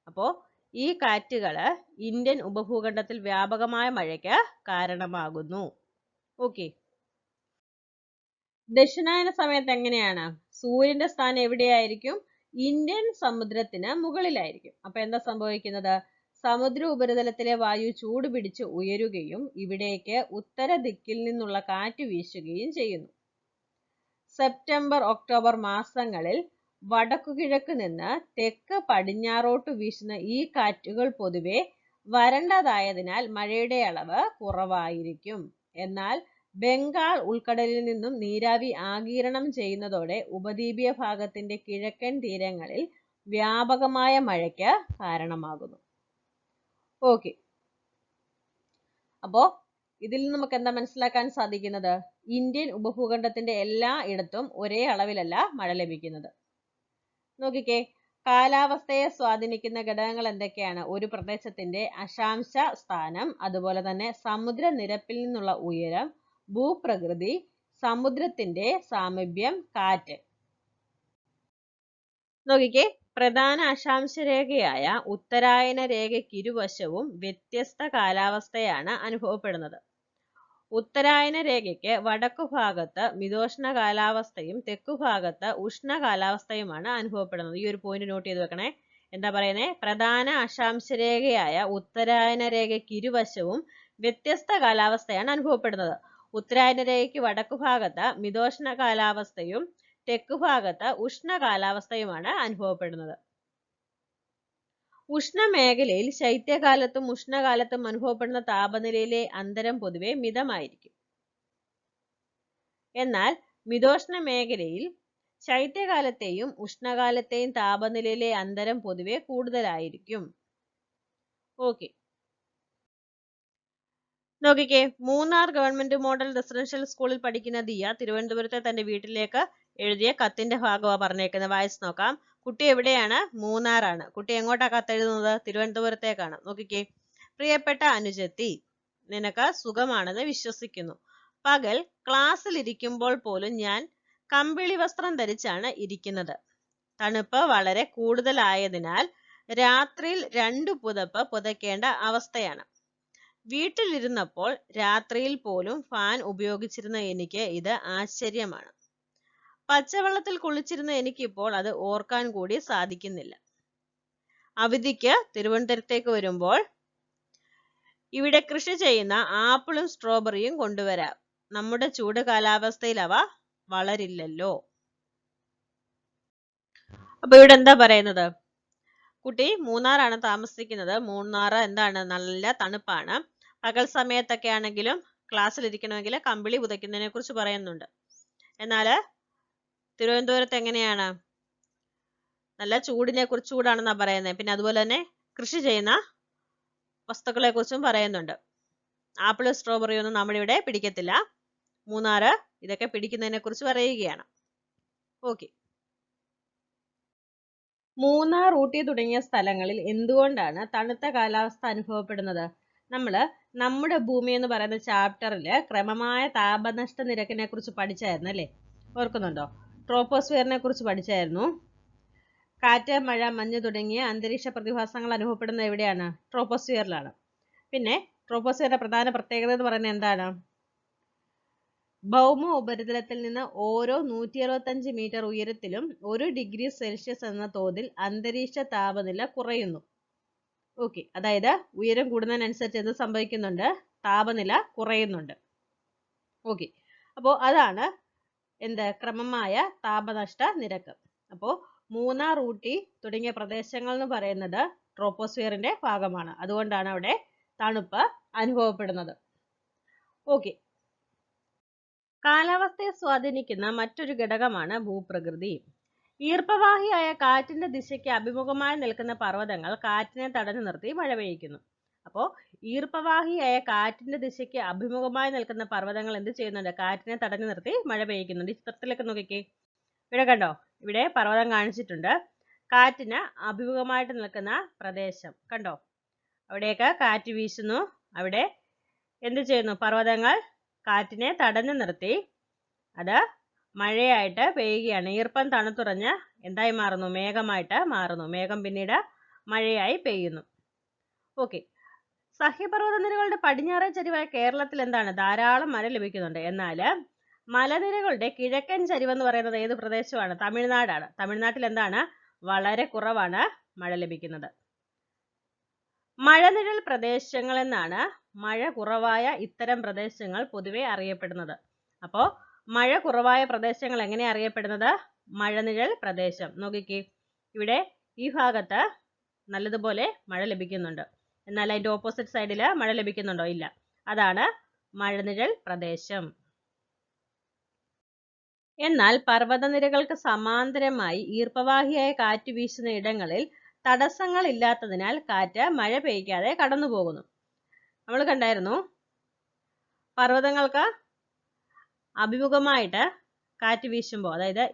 അപ്പോ ഈ കാറ്റുകള് ഇന്ത്യൻ ഉപഭൂഖണ്ഡത്തിൽ വ്യാപകമായ മഴയ്ക്ക് കാരണമാകുന്നു. ഓക്കെ, ദക്ഷിണായന സമയത്ത് എങ്ങനെയാണ്? സൂര്യന്റെ സ്ഥാനം എവിടെയായിരിക്കും? ഇന്ത്യൻ സമുദ്രത്തിന് മുകളിലായിരിക്കും. അപ്പൊ എന്താ സംഭവിക്കുന്നത്? സമുദ്ര ഉപരിതലത്തിലെ വായു ചൂട് പിടിച്ച് ഉയരുകയും ഇവിടേക്ക് ഉത്തര ദിക്കിൽ നിന്നുള്ള കാറ്റ് വീശുകയും ചെയ്യുന്നു. സെപ്റ്റംബർ ഒക്ടോബർ മാസങ്ങളിൽ വടക്കുകിഴക്ക് നിന്ന് തെക്ക് പടിഞ്ഞാറോട്ട് വീശുന്ന ഈ കാറ്റുകൾ പൊതുവെ വരണ്ടതായതിനാൽ മഴയുടെ അളവ് കുറവായിരിക്കും. എന്നാൽ ബംഗാൾ ഉൾക്കടലിൽ നിന്നും നീരാവി ആഗിരണം ചെയ്യുന്നതോടെ ഉപദ്വീപീയ ഭാഗത്തിന്റെ കിഴക്കൻ തീരങ്ങളിൽ വ്യാപകമായ മഴയ്ക്ക് കാരണമാകുന്നു. ഓക്കെ, അപ്പോ ഇതിൽ നിന്ന് നമുക്ക് എന്താ മനസ്സിലാക്കാൻ സാധിക്കുന്നത്? ഇന്ത്യൻ ഉപഭൂഖണ്ഡത്തിന്റെ എല്ലാ ഇടത്തും ഒരേ അളവിലല്ല മഴ ലഭിക്കുന്നത്. നോക്കിക്കേ, കാലാവസ്ഥയെ സ്വാധീനിക്കുന്ന ഘടകങ്ങൾ എന്തൊക്കെയാണ്? ഒരു പ്രദേശത്തിന്റെ അക്ഷാംശ സ്ഥാനം, അതുപോലെ തന്നെ സമുദ്രനിരപ്പിൽ നിന്നുള്ള ഉയരം, ഭൂപ്രകൃതി, സമുദ്രത്തിന്റെ സാമീപ്യം, കാറ്റ്. നോക്കിക്കേ, പ്രധാന അക്ഷാംശ രേഖയായ ഉത്തരായന രേഖയ്ക്കിരുവശവും വ്യത്യസ്ത കാലാവസ്ഥയാണ് അനുഭവപ്പെടുന്നത്. ഉത്തരായന രേഖയ്ക്ക് വടക്കുഭാഗത്ത് മിതോഷ്ണ കാലാവസ്ഥയും തെക്കുഭാഗത്ത് ഉഷ്ണ കാലാവസ്ഥയുമാണ് അനുഭവപ്പെടുന്നത്. ഈ ഒരു പോയിന്റ് നോട്ട് ചെയ്ത് വെക്കണേ. എന്താ പറയുന്നത്? പ്രധാന അക്ഷാംശ രേഖയായ ഉത്തരായന രേഖയ്ക്ക് ഇരുവശവും വ്യത്യസ്ത കാലാവസ്ഥയാണ് അനുഭവപ്പെടുന്നത്. ഉത്തരായന രേഖയ്ക്ക് വടക്കുഭാഗത്ത് മിതോഷ്ണ കാലാവസ്ഥയും തെക്കുഭാഗത്ത് ഉഷ്ണ കാലാവസ്ഥയുമാണ് അനുഭവപ്പെടുന്നത്. ഉഷ്ണമേഖലയിൽ ശൈത്യകാലത്തും ഉഷ്ണകാലത്തും അനുഭവപ്പെടുന്ന താപനിലയിലെ അന്തരം പൊതുവെ മിതമായിരിക്കും. എന്നാൽ മിതോഷ്ണ മേഖലയിൽ ശൈത്യകാലത്തെയും ഉഷ്ണകാലത്തെയും താപനിലയിലെ അന്തരം പൊതുവെ കൂടുതലായിരിക്കും. ഓക്കെ, നോക്കിക്കേ, മൂന്നാർ ഗവൺമെന്റ് മോഡൽ റെസിഡൻഷ്യൽ സ്കൂളിൽ പഠിക്കുന്ന ദിയ തിരുവനന്തപുരത്തെ തന്റെ വീട്ടിലേക്ക് എഴുതിയ കത്തിന്റെ ഭാഗമാണ് പറഞ്ഞേക്കുന്നത്. വായിച്ചു നോക്കാം. കുട്ടി എവിടെയാണ്? മൂന്നാറാണ്. കുട്ടി എങ്ങോട്ടാ കത്തെഴുതുന്നത്? തിരുവനന്തപുരത്തേക്കാണ്. നോക്കിക്കേ, പ്രിയപ്പെട്ട അനുജത്തി, നിനക്ക് സുഖമാണെന്ന് വിശ്വസിക്കുന്നു. പകൽ ക്ലാസ്സിൽ ഇരിക്കുമ്പോൾ പോലും ഞാൻ കമ്പിളി വസ്ത്രം ധരിച്ചാണ് ഇരിക്കുന്നത്. തണുപ്പ് വളരെ കൂടുതലായതിനാൽ രാത്രിയിൽ 2 പുതപ്പ് പുതയ്ക്കേണ്ട അവസ്ഥയാണ്. വീട്ടിലിരുന്നപ്പോൾ രാത്രിയിൽ പോലും ഫാൻ ഉപയോഗിച്ചിരുന്ന എനിക്ക് ഇത് ആശ്ചര്യമാണ്. പച്ചവെള്ളത്തിൽ കുളിച്ചിരുന്ന എനിക്കിപ്പോൾ അത് ഓർക്കാൻ കൂടി സാധിക്കുന്നില്ല. അവധിക്ക് തിരുവനന്തപുരത്തേക്ക് വരുമ്പോൾ ഇവിടെ കൃഷി ചെയ്യുന്ന ആപ്പിളും സ്ട്രോബെറിയും കൊണ്ടുവരാം. നമ്മുടെ ചൂട് കാലാവസ്ഥയിൽ അവ വളരില്ലല്ലോ. അപ്പൊ ഇവിടെ എന്താ പറയുന്നത്? കുട്ടി മൂന്നാറാണ് താമസിക്കുന്നത്. മൂന്നാർ എന്താണ്? നല്ല തണുപ്പാണ്. പകൽ സമയത്തൊക്കെ ആണെങ്കിലും ക്ലാസ്സിലിരിക്കണമെങ്കിൽ കമ്പിളി പുതയ്ക്കുന്നതിനെ കുറിച്ച് പറയുന്നുണ്ട്. എന്നാല് തിരുവനന്തപുരത്ത് എങ്ങനെയാണ്? നല്ല ചൂടാണെന്നാ പറയുന്നത്. പിന്നെ അതുപോലെ തന്നെ കൃഷി ചെയ്യുന്ന വസ്തുക്കളെ കുറിച്ചും പറയുന്നുണ്ട്. ആപ്പിൾ സ്ട്രോബെറി ഒന്നും നമ്മളിവിടെ പിടിക്കത്തില്ല. മൂന്നാറ് ഇതൊക്കെ പിടിക്കുന്നതിനെ കുറിച്ച് പറയുകയാണ്. ഓക്കെ. മൂന്നാർ, ഊട്ടി തുടങ്ങിയ സ്ഥലങ്ങളിൽ എന്തുകൊണ്ടാണ് തണുത്ത കാലാവസ്ഥ അനുഭവപ്പെടുന്നത്? നമ്മുടെ ഭൂമി എന്ന് പറയുന്ന ചാപ്റ്ററില് ക്രമമായ താപനഷ്ട നിരക്കിനെ കുറിച്ച് പഠിച്ചായിരുന്നു അല്ലേ? ഓർക്കുന്നുണ്ടോ? ട്രോപ്പോസ്ഫിയറിനെ കുറിച്ച് പഠിച്ചായിരുന്നു. കാറ്റ്, മഴ, മഞ്ഞ് തുടങ്ങിയ അന്തരീക്ഷ പ്രതിഭാസങ്ങൾ അനുഭവപ്പെടുന്നത് എവിടെയാണ്? ട്രോപ്പോസ്ഫിയറിലാണ്. പിന്നെ ട്രോപ്പോസ്ഫിയറിന്റെ പ്രധാന പ്രത്യേകത എന്ന് പറയുന്നത് എന്താണ്? ഭൗമ ഉപരിതലത്തിൽ നിന്ന് ഓരോ 165 മീറ്റർ ഉയരത്തിലും 1 ഡിഗ്രി സെൽഷ്യസ് എന്ന തോതിൽ അന്തരീക്ഷ താപനില കുറയുന്നു. ഓക്കെ, അതായത് ഉയരം കൂടുന്നതിനനുസരിച്ച് എന്ത് സംഭവിക്കുന്നുണ്ട്? താപനില കുറയുന്നുണ്ട്. ഓക്കെ, അപ്പോൾ അതാണ് ക്രമമായ താപനഷ്ട നിരക്ക്. അപ്പോൾ മൂന്നാർ, ഊട്ടി തുടങ്ങിയ പ്രദേശങ്ങൾ എന്ന് പറയുന്നത് ട്രോപ്പോസ്ഫിയറിന്റെ ഭാഗമാണ്. അതുകൊണ്ടാണ് അവിടെ തണുപ്പ് അനുഭവപ്പെടുന്നത്. ഓക്കെ. കാലാവസ്ഥയെ സ്വാധീനിക്കുന്ന മറ്റൊരു ഘടകമാണ് ഭൂപ്രകൃതി. ഈർപ്പവാഹിയായ കാറ്റിന്റെ ദിശയ്ക്ക് അഭിമുഖമായി നിൽക്കുന്ന പർവ്വതങ്ങൾ കാറ്റിനെ തടഞ്ഞു നിർത്തി മഴ പെയ്യിക്കുന്നു. അപ്പോൾ ഈർപ്പവാഹിയായ കാറ്റിന്റെ ദിശയ്ക്ക് അഭിമുഖമായി നിൽക്കുന്ന പർവ്വതങ്ങൾ എന്ത് ചെയ്യുന്നുണ്ട്? കാറ്റിനെ തടഞ്ഞു നിർത്തി മഴ പെയ്യിക്കുന്നുണ്ട്. ഈ ചിത്രത്തിലേക്ക് നോക്കിക്കേ. ഇവിടെ കണ്ടോ? ഇവിടെ പർവ്വതം കാണിച്ചിട്ടുണ്ട്. കാറ്റിന് അഭിമുഖമായിട്ട് നിൽക്കുന്ന പ്രദേശം കണ്ടോ? അവിടെയൊക്കെ കാറ്റ് വീശുന്നു. അവിടെ എന്ത് ചെയ്യുന്നു? പർവ്വതങ്ങൾ കാറ്റിനെ തടഞ്ഞു നിർത്തി അത് മഴയായിട്ട് പെയ്യുകയാണ്. ഈർപ്പം തണുത്തുറഞ്ഞ് എന്തായി മാറുന്നു? മേഘമായിട്ട് മാറുന്നു. മേഘം പിന്നീട് മഴയായി പെയ്യുന്നു. ഓക്കെ. സഹ്യപർവ്വത നിരകളുടെ പടിഞ്ഞാറേ ചരിവായ കേരളത്തിൽ എന്താണ്? ധാരാളം മഴ ലഭിക്കുന്നുണ്ട്. എന്നാൽ മലനിരകളുടെ കിഴക്കൻ ചരിവെന്ന് പറയുന്നത് ഏത് പ്രദേശമാണ്? തമിഴ്നാടാണ്. തമിഴ്നാട്ടിൽ എന്താണ്? വളരെ കുറവാണ് മഴ ലഭിക്കുന്നത്. മഴനിഴൽ പ്രദേശങ്ങൾ എന്നാണ് മഴ കുറവായ ഇത്തരം പ്രദേശങ്ങൾ പൊതുവെ അറിയപ്പെടുന്നത്. അപ്പോൾ മഴ കുറവായ പ്രദേശങ്ങൾ എങ്ങനെ അറിയപ്പെടുന്നത്? മഴനിഴൽ പ്രദേശം. നോക്കിക്കേ, ഇവിടെ ഈ ഭാഗത്ത് നല്ലതുപോലെ മഴ ലഭിക്കുന്നുണ്ട്. എന്നാൽ അതിന്റെ ഓപ്പോസിറ്റ് സൈഡിൽ മഴ ലഭിക്കുന്നുണ്ടോ? ഇല്ല. അതാണ് മഴനിഴൽ പ്രദേശം. എന്നാൽ പർവ്വതനിരകൾക്ക് സമാന്തരമായി ഈർപ്പവാഹിയായ കാറ്റ് വീശുന്ന ഇടങ്ങളിൽ തടസ്സങ്ങൾ ഇല്ലാത്തതിനാൽ കാറ്റ് മഴ പെയ്യ്ക്കാതെ കടന്നു പോകുന്നു. നമ്മൾ കണ്ടായിരുന്നു, പർവ്വതങ്ങൾക്ക് അഭിമുഖമായിട്ട് കാറ്റ് വീശുമ്പോൾ, അതായത്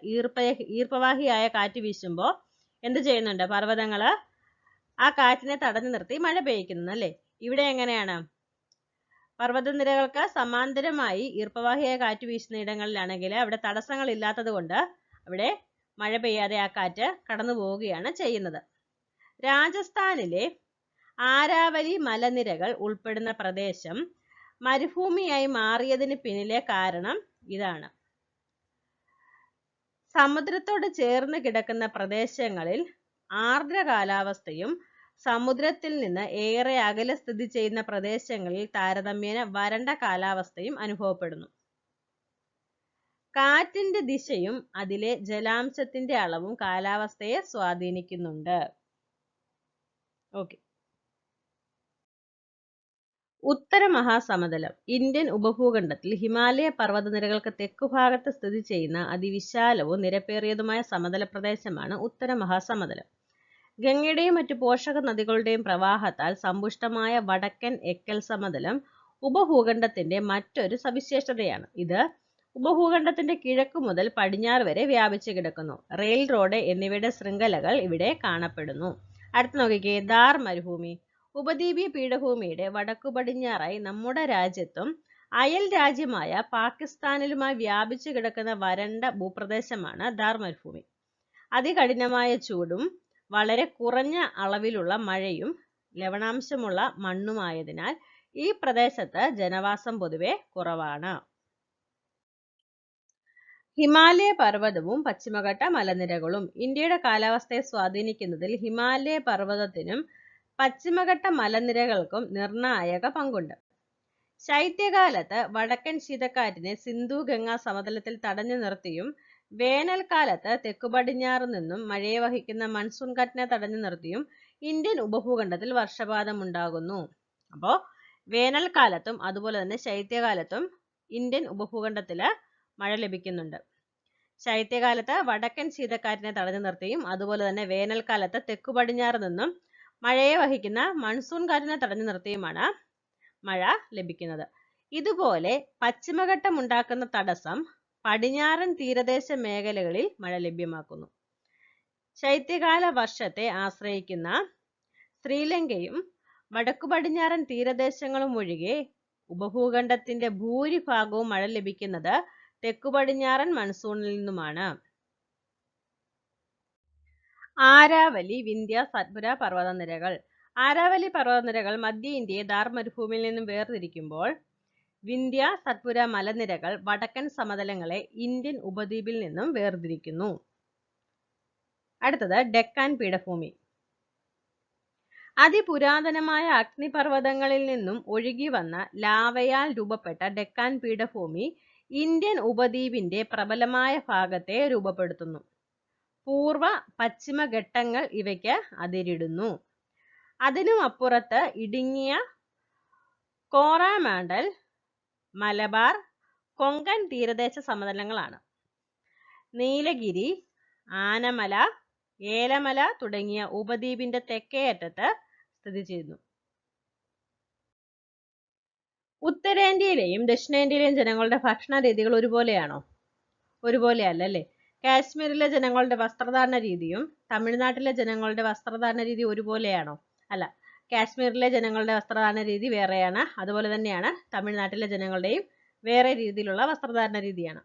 ഈർപ്പവാഹിയായ കാറ്റ് വീശുമ്പോൾ എന്ത് ചെയ്യുന്നുണ്ട്? പർവ്വതങ്ങള് ആ കാറ്റിനെ തടഞ്ഞു നിർത്തി മഴ പെയ്യിക്കുന്നു അല്ലേ? ഇവിടെ എങ്ങനെയാണ്? പർവ്വതനിരകൾക്ക് സമാന്തരമായി ഈർപ്പവാഹിയായ കാറ്റ് വീശുന്ന ഇടങ്ങളിലാണെങ്കിൽ അവിടെ തടസ്സങ്ങൾ ഇല്ലാത്തത് കൊണ്ട് അവിടെ മഴ പെയ്യാതെ ആ കാറ്റ് കടന്നു പോവുകയാണ് ചെയ്യുന്നത്. രാജസ്ഥാനിലെ ആരാവലി മലനിരകൾ ഉൾപ്പെടുന്ന പ്രദേശം മരുഭൂമിയായി മാറിയതിന് പിന്നിലെ കാരണം ഇതാണ്. സമുദ്രത്തോട് ചേർന്ന് കിടക്കുന്ന പ്രദേശങ്ങളിൽ ആർദ്ര കാലാവസ്ഥയും സമുദ്രത്തിൽ നിന്ന് ഏറെ അകലെ സ്ഥിതി ചെയ്യുന്ന പ്രദേശങ്ങളിൽ താരതമ്യേന വരണ്ട കാലാവസ്ഥയും അനുഭവപ്പെടുന്നു. കാറ്റിന്റെ ദിശയും അതിലെ ജലാംശത്തിന്റെ അളവും കാലാവസ്ഥയെ സ്വാധീനിക്കുന്നുണ്ട്. ഓക്കെ. ഉത്തര മഹാസമതലം ഇന്ത്യൻ ഉപഭൂഖണ്ഡത്തിൽ ഹിമാലയ പർവ്വതനിരകൾക്ക് തെക്കുഭാഗത്ത് സ്ഥിതി ചെയ്യുന്ന അതിവിശാലവും നിരപ്പേറിയതുമായ സമതല പ്രദേശമാണ് ഉത്തര മഹാസമതലം. ഗംഗയുടെയും മറ്റു പോഷക നദികളുടെയും പ്രവാഹത്താൽ സമ്പുഷ്ടമായ വടക്കൻ എക്കൽ സമതലം ഉപഭൂഖണ്ഡത്തിന്റെ മറ്റൊരു സവിശേഷതയാണ്. ഇത് ഉപഭൂഖണ്ഡത്തിന്റെ കിഴക്ക് മുതൽ പടിഞ്ഞാറ് വരെ വ്യാപിച്ചു കിടക്കുന്നു. റെയിൽ റോഡ് എന്നിവയുടെ ശൃംഖലകൾ ഇവിടെ കാണപ്പെടുന്നു. അടുത്ത് നോക്കിക്കേ, ഥാർ മരുഭൂമി. ഉപദ്വീപീയ പീഠഭൂമിയുടെ വടക്കു പടിഞ്ഞാറായി നമ്മുടെ രാജ്യത്തും അയൽ രാജ്യമായ പാകിസ്ഥാനിലുമായി വ്യാപിച്ചു കിടക്കുന്ന വരണ്ട ഭൂപ്രദേശമാണ് ഥാർ മരുഭൂമി. അതികഠിനമായ ചൂടും വളരെ കുറഞ്ഞ അളവിലുള്ള മഴയും ലവണാംശമുള്ള മണ്ണുമായതിനാൽ ഈ പ്രദേശത്ത് ജനവാസം പൊതുവെ കുറവാണ്. ഹിമാലയ പർവ്വതവും പശ്ചിമഘട്ട മലനിരകളും ഇന്ത്യയുടെ കാലാവസ്ഥയെ സ്വാധീനിക്കുന്നതിൽ ഹിമാലയ പർവ്വതത്തിനും പശ്ചിമഘട്ട മലനിരകൾക്കും നിർണായക പങ്കുണ്ട്. ശൈത്യകാലത്ത് വടക്കൻ ശീതക്കാറ്റിനെ സിന്ധു ഗംഗാ സമതലത്തിൽ തടഞ്ഞു നിർത്തിയും വേനൽക്കാലത്ത് തെക്കു പടിഞ്ഞാറ് നിന്നും മഴയെ വഹിക്കുന്ന മൺസൂൺ കാറ്റിനെ തടഞ്ഞു നിർത്തിയും ഇന്ത്യൻ ഉപഭൂഖണ്ഡത്തിൽ വർഷപാതം ഉണ്ടാകുന്നു. അപ്പോ വേനൽക്കാലത്തും അതുപോലെ തന്നെ ശൈത്യകാലത്തും ഇന്ത്യൻ ഉപഭൂഖണ്ഡത്തില് മഴ ലഭിക്കുന്നുണ്ട്. ശൈത്യകാലത്ത് വടക്കൻ ശീതക്കാറ്റിനെ തടഞ്ഞു നിർത്തിയും അതുപോലെ തന്നെ വേനൽക്കാലത്ത് തെക്കു പടിഞ്ഞാറ് നിന്നും മഴയെ വഹിക്കുന്ന മൺസൂൺ കാറ്റിനെ തടഞ്ഞു നിർത്തിയുമാണ് മഴ ലഭിക്കുന്നത്. ഇതുപോലെ പശ്ചിമഘട്ടം ഉണ്ടാക്കുന്ന തടസ്സം പടിഞ്ഞാറൻ തീരദേശ മേഖലകളിൽ മഴ ലഭ്യമാക്കുന്നു. ശൈത്യകാല വർഷത്തെ ആശ്രയിക്കുന്ന ശ്രീലങ്കയും വടക്കു പടിഞ്ഞാറൻ തീരദേശങ്ങളും ഒഴികെ ഉപഭൂഖണ്ഡത്തിന്റെ ഭൂരിഭാഗവും മഴ ലഭിക്കുന്നത് തെക്കു പടിഞ്ഞാറൻ മൺസൂണിൽ നിന്നുമാണ്. ആരാവലി, വിന്ധ്യ, സത്പുര പർവ്വതനിരകൾ. ആരാവലി പർവ്വതനിരകൾ മധ്യ ഇന്ത്യയെ ഥാർ മരുഭൂമിയിൽ നിന്നും വേർതിരിക്കുമ്പോൾ വിന്ധ്യ, സത്പുര മലനിരകൾ വടക്കൻ സമതലങ്ങളെ ഇന്ത്യൻ ഉപദ്വീപിൽ നിന്നും വേർതിരിക്കുന്നു. അടുത്തത് ഡെക്കാൻ പീഠഭൂമി. അതിപുരാതനമായ അഗ്നിപർവ്വതങ്ങളിൽ നിന്നും ഒഴുകി വന്ന ലാവയാൽ രൂപപ്പെട്ട ഡെക്കാൻ പീഠഭൂമി ഇന്ത്യൻ ഉപദ്വീപിന്റെ പ്രബലമായ ഭാഗത്തെ രൂപപ്പെടുത്തുന്നു. പൂർവ പശ്ചിമ ഘട്ടങ്ങൾ ഇവയ്ക്ക് അതിരിടുന്നു. അതിനും അപ്പുറത്ത് ഇടുങ്ങിയ കോറാമാണ്ടൽ, മലബാർ, കൊങ്കൺ തീരദേശ സമതലങ്ങളാണ്. നീലഗിരി, ആനമല, ഏലമല തുടങ്ങിയ ഉപദ്വീപിന്റെ തെക്കേ അറ്റത്ത് സ്ഥിതി ചെയ്യുന്നു. ഉത്തരേന്ത്യയിലെയും ദക്ഷിണേന്ത്യയിലെയും ജനങ്ങളുടെ ഭക്ഷണ രീതികൾ ഒരുപോലെയാണോ? ഒരുപോലെയല്ല അല്ലേ? കാശ്മീരിലെ ജനങ്ങളുടെ വസ്ത്രധാരണ രീതിയും തമിഴ്നാട്ടിലെ ജനങ്ങളുടെ വസ്ത്രധാരണ രീതി ഒരുപോലെയാണോ? അല്ല. കാശ്മീരിലെ ജനങ്ങളുടെ വസ്ത്രധാരണ രീതി വേറെയാണ്. അതുപോലെ തന്നെയാണ് തമിഴ്നാട്ടിലെ ജനങ്ങളുടെയും വേറെ രീതിയിലുള്ള വസ്ത്രധാരണ രീതിയാണ്.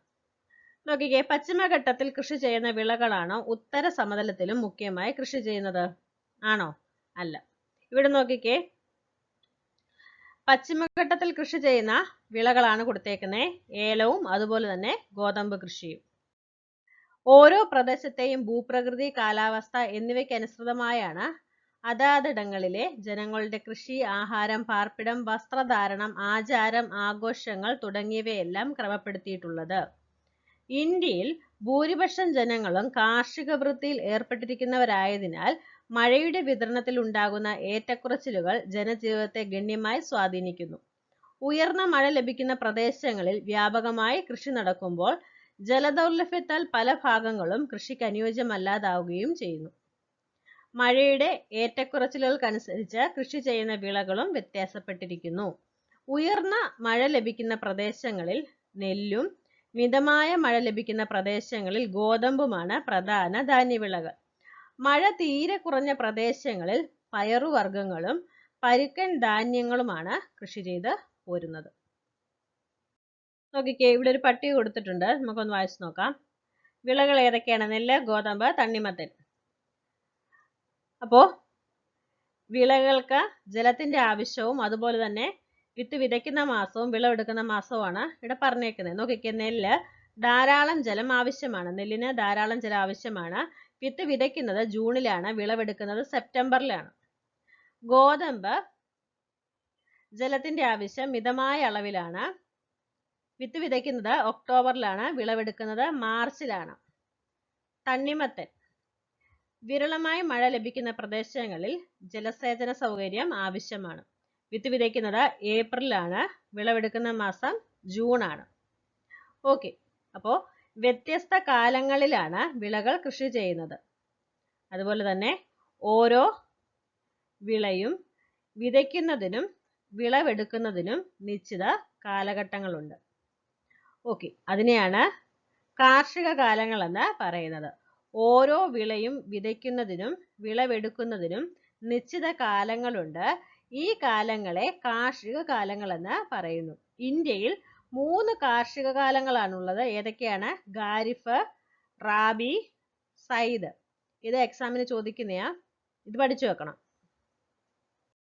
നോക്കിക്കേ, പശ്ചിമഘട്ടത്തിൽ കൃഷി ചെയ്യുന്ന വിളകളാണോ ഉത്തര സമതലത്തിലും മുഖ്യമായി കൃഷി ചെയ്യുന്നത്? ആണോ? അല്ല. ഇവിടെ നോക്കിക്കേ, പശ്ചിമഘട്ടത്തിൽ കൃഷി ചെയ്യുന്ന വിളകളാണ് കൊടുത്തേക്കുന്നത് ഏലവും അതുപോലെ തന്നെ ഗോതമ്പ് കൃഷിയും. ഓരോ പ്രദേശത്തെയും ഭൂപ്രകൃതി, കാലാവസ്ഥ എന്നിവയ്ക്ക് അനുസൃതമായാണ് അതാതിടങ്ങളിലെ ജനങ്ങളുടെ കൃഷി, ആഹാരം, പാർപ്പിടം, വസ്ത്രധാരണം, ആചാരം, ആഘോഷങ്ങൾ തുടങ്ങിയവയെല്ലാം ക്രമപ്പെടുത്തിയിട്ടുള്ളത്. ഇന്ത്യയിൽ ഭൂരിപക്ഷം ജനങ്ങളും കാർഷിക വൃത്തിയിൽ ഏർപ്പെട്ടിരിക്കുന്നവരായതിനാൽ മഴയുടെ വിതരണത്തിൽ ഉണ്ടാകുന്ന ഏറ്റക്കുറച്ചിലുകൾ ജനജീവിതത്തെ ഗണ്യമായി സ്വാധീനിക്കുന്നു. ഉയർന്ന മഴ ലഭിക്കുന്ന പ്രദേശങ്ങളിൽ വ്യാപകമായി കൃഷി നടക്കുമ്പോൾ ജലദൗർലഭ്യത്താൽ പല ഭാഗങ്ങളും കൃഷിക്ക് അനുയോജ്യമല്ലാതാവുകയും ചെയ്യുന്നു. മഴയുടെ ഏറ്റക്കുറച്ചിലുകൾക്കനുസരിച്ച് കൃഷി ചെയ്യുന്ന വിളകളും വ്യത്യാസപ്പെട്ടിരിക്കുന്നു. ഉയർന്ന മഴ ലഭിക്കുന്ന പ്രദേശങ്ങളിൽ നെല്ലും മിതമായ മഴ ലഭിക്കുന്ന പ്രദേശങ്ങളിൽ ഗോതമ്പുമാണ് പ്രധാന ധാന്യവിളകൾ. മഴ തീരെ കുറഞ്ഞ പ്രദേശങ്ങളിൽ പയറുവർഗ്ഗങ്ങളും പരുക്കൻ ധാന്യങ്ങളുമാണ് കൃഷി ചെയ്ത് പോരുന്നത്. നോക്കിക്കേ, ഇവിടെ ഒരു പട്ടിക കൊടുത്തിട്ടുണ്ട്, നമുക്കൊന്ന് വായിച്ചു നോക്കാം. വിളകൾ ഏതൊക്കെയാണ്? നെല്ല്, ഗോതമ്പ്, തണ്ണിമത്തൻ. അപ്പോ വിളകൾക്ക് ജലത്തിന്റെ ആവശ്യവും അതുപോലെ തന്നെ വിത്ത് വിതയ്ക്കുന്ന മാസവും വിളവെടുക്കുന്ന മാസവുമാണ് ഇവിടെ പറഞ്ഞേക്കുന്നത്. നോക്കിക്കേ, നെല്ല് ധാരാളം ജലം ആവശ്യമാണ്. നെല്ലിന് ധാരാളം ജലം ആവശ്യമാണ്. വിത്ത് വിതയ്ക്കുന്നത് ജൂണിലാണ്, വിളവെടുക്കുന്നത് സെപ്റ്റംബറിലാണ്. ഗോതമ്പ് ജലത്തിന്റെ ആവശ്യം മിതമായ അളവിലാണ്. വിത്ത് വിതയ്ക്കുന്നത് ഒക്ടോബറിലാണ്, വിളവെടുക്കുന്നത് മാർച്ചിലാണ്. തണ്ണിമത്തൻ വിരളമായി മഴ ലഭിക്കുന്ന പ്രദേശങ്ങളിൽ ജലസേചന സൗകര്യം ആവശ്യമാണ്. വിത്ത് വിതയ്ക്കുന്നത് ഏപ്രിലാണ്, വിളവെടുക്കുന്ന മാസം ജൂണാണ്. ഓക്കെ, അപ്പോൾ വ്യത്യസ്ത കാലങ്ങളിലാണ് വിളകൾ കൃഷി ചെയ്യുന്നത്. അതുപോലെ തന്നെ ഓരോ വിളയും വിതയ്ക്കുന്നതിനും വിളവെടുക്കുന്നതിനും നിശ്ചിത കാലഘട്ടങ്ങളുണ്ട്. ഓക്കെ, അതിനെയാണ് കാർഷിക കാലങ്ങളെന്ന് പറയുന്നത്. ഓരോ വിളയും വിതയ്ക്കുന്നതിനും വിളവെടുക്കുന്നതിനും നിശ്ചിത കാലങ്ങളുണ്ട്. ഈ കാലങ്ങളെ കാർഷിക കാലങ്ങളെന്ന് പറയുന്നു. ഇന്ത്യയിൽ 3 കാർഷിക കാലങ്ങളാണുള്ളത്. ഏതൊക്കെയാണ്? ഖാരിഫ്, റാബി, സൈദ്. ഇത് എക്സാമിന് ചോദിക്കുന്നയാ, ഇത് പഠിച്ചു വെക്കണം.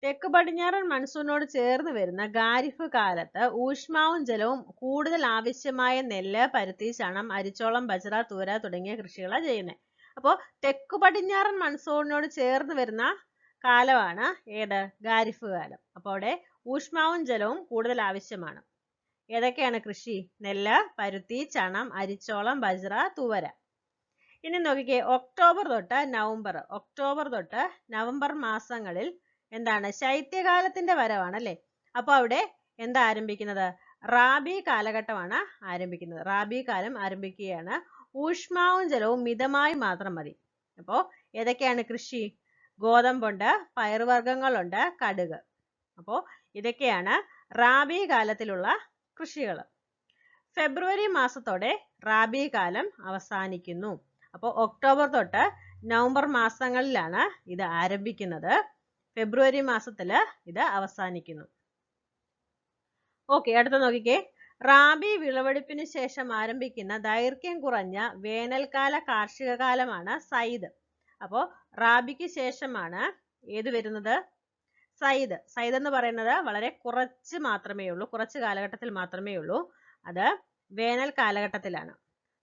തെക്ക് പടിഞ്ഞാറൻ മൺസൂണിനോട് ചേർന്ന് വരുന്ന ഖാരിഫ് കാലത്ത് ഊഷ്മാവും ജലവും കൂടുതൽ ആവശ്യമായ നെല്ല്, പരുത്തി, ചണം, അരിച്ചോളം, ബജ്റ, തൂര തുടങ്ങിയ കൃഷികളാണ് ചെയ്യുന്നത്. അപ്പോൾ തെക്ക് പടിഞ്ഞാറൻ മൺസൂണിനോട് ചേർന്ന് വരുന്ന കാലമാണ് ഏത്? ഖാരിഫ് കാലം. അപ്പോൾ അവിടെ ഊഷ്മാവും ജലവും കൂടുതൽ ആവശ്യമാണ്. ഏതൊക്കെയാണ് കൃഷി? നെല്ല്, പരുത്തി, ചണം, അരിച്ചോളം, ബജ്ര, തുവര. ഇനി നോക്കിക്കേ, ഒക്ടോബർ തൊട്ട് നവംബർ മാസങ്ങളിൽ എന്താണ്? ശൈത്യകാലത്തിന്റെ വരവാണ് അല്ലെ. അപ്പൊ അവിടെ എന്താ ആരംഭിക്കുന്നത്? റാബി കാലഘട്ടമാണ് ആരംഭിക്കുന്നത്. റാബി കാലം ആരംഭിക്കുകയാണ്. ഊഷ്മാവും ജലവും മിതമായി മാത്രം മതി. അപ്പോ ഏതൊക്കെയാണ് കൃഷി? ഗോതമ്പുണ്ട്, പയറുവർഗ്ഗങ്ങളുണ്ട്, കടുക്. അപ്പോ ഇതൊക്കെയാണ് റാബി കാലത്തിലുള്ള കൃഷികൾ. ഫെബ്രുവരി മാസത്തോടെ റാബി കാലം അവസാനിക്കുന്നു. അപ്പോൾ ഒക്ടോബർ തൊട്ട് നവംബർ മാസങ്ങളിലാണ് ഇത് ആരംഭിക്കുന്നത്. ഫെബ്രുവരി മാസത്തില് ഇത് അവസാനിക്കുന്നു. ഓക്കെ, അടുത്ത നോക്കിക്കേ. റാബി വിളവെടുപ്പിന് ശേഷം ആരംഭിക്കുന്ന ദൈർഘ്യം കുറഞ്ഞ വേനൽക്കാല കാർഷിക കാലമാണ് സൈദ്. അപ്പോൾ റാബിക്ക് ശേഷമാണ് ഏത് വരുന്നത്? സൈദ്. സൈദ് എന്ന് പറയുന്നത് വളരെ കുറച്ച് കാലഘട്ടത്തിൽ മാത്രമേ ഉള്ളൂ. അത് വേനൽ കാലഘട്ടത്തിലാണ്.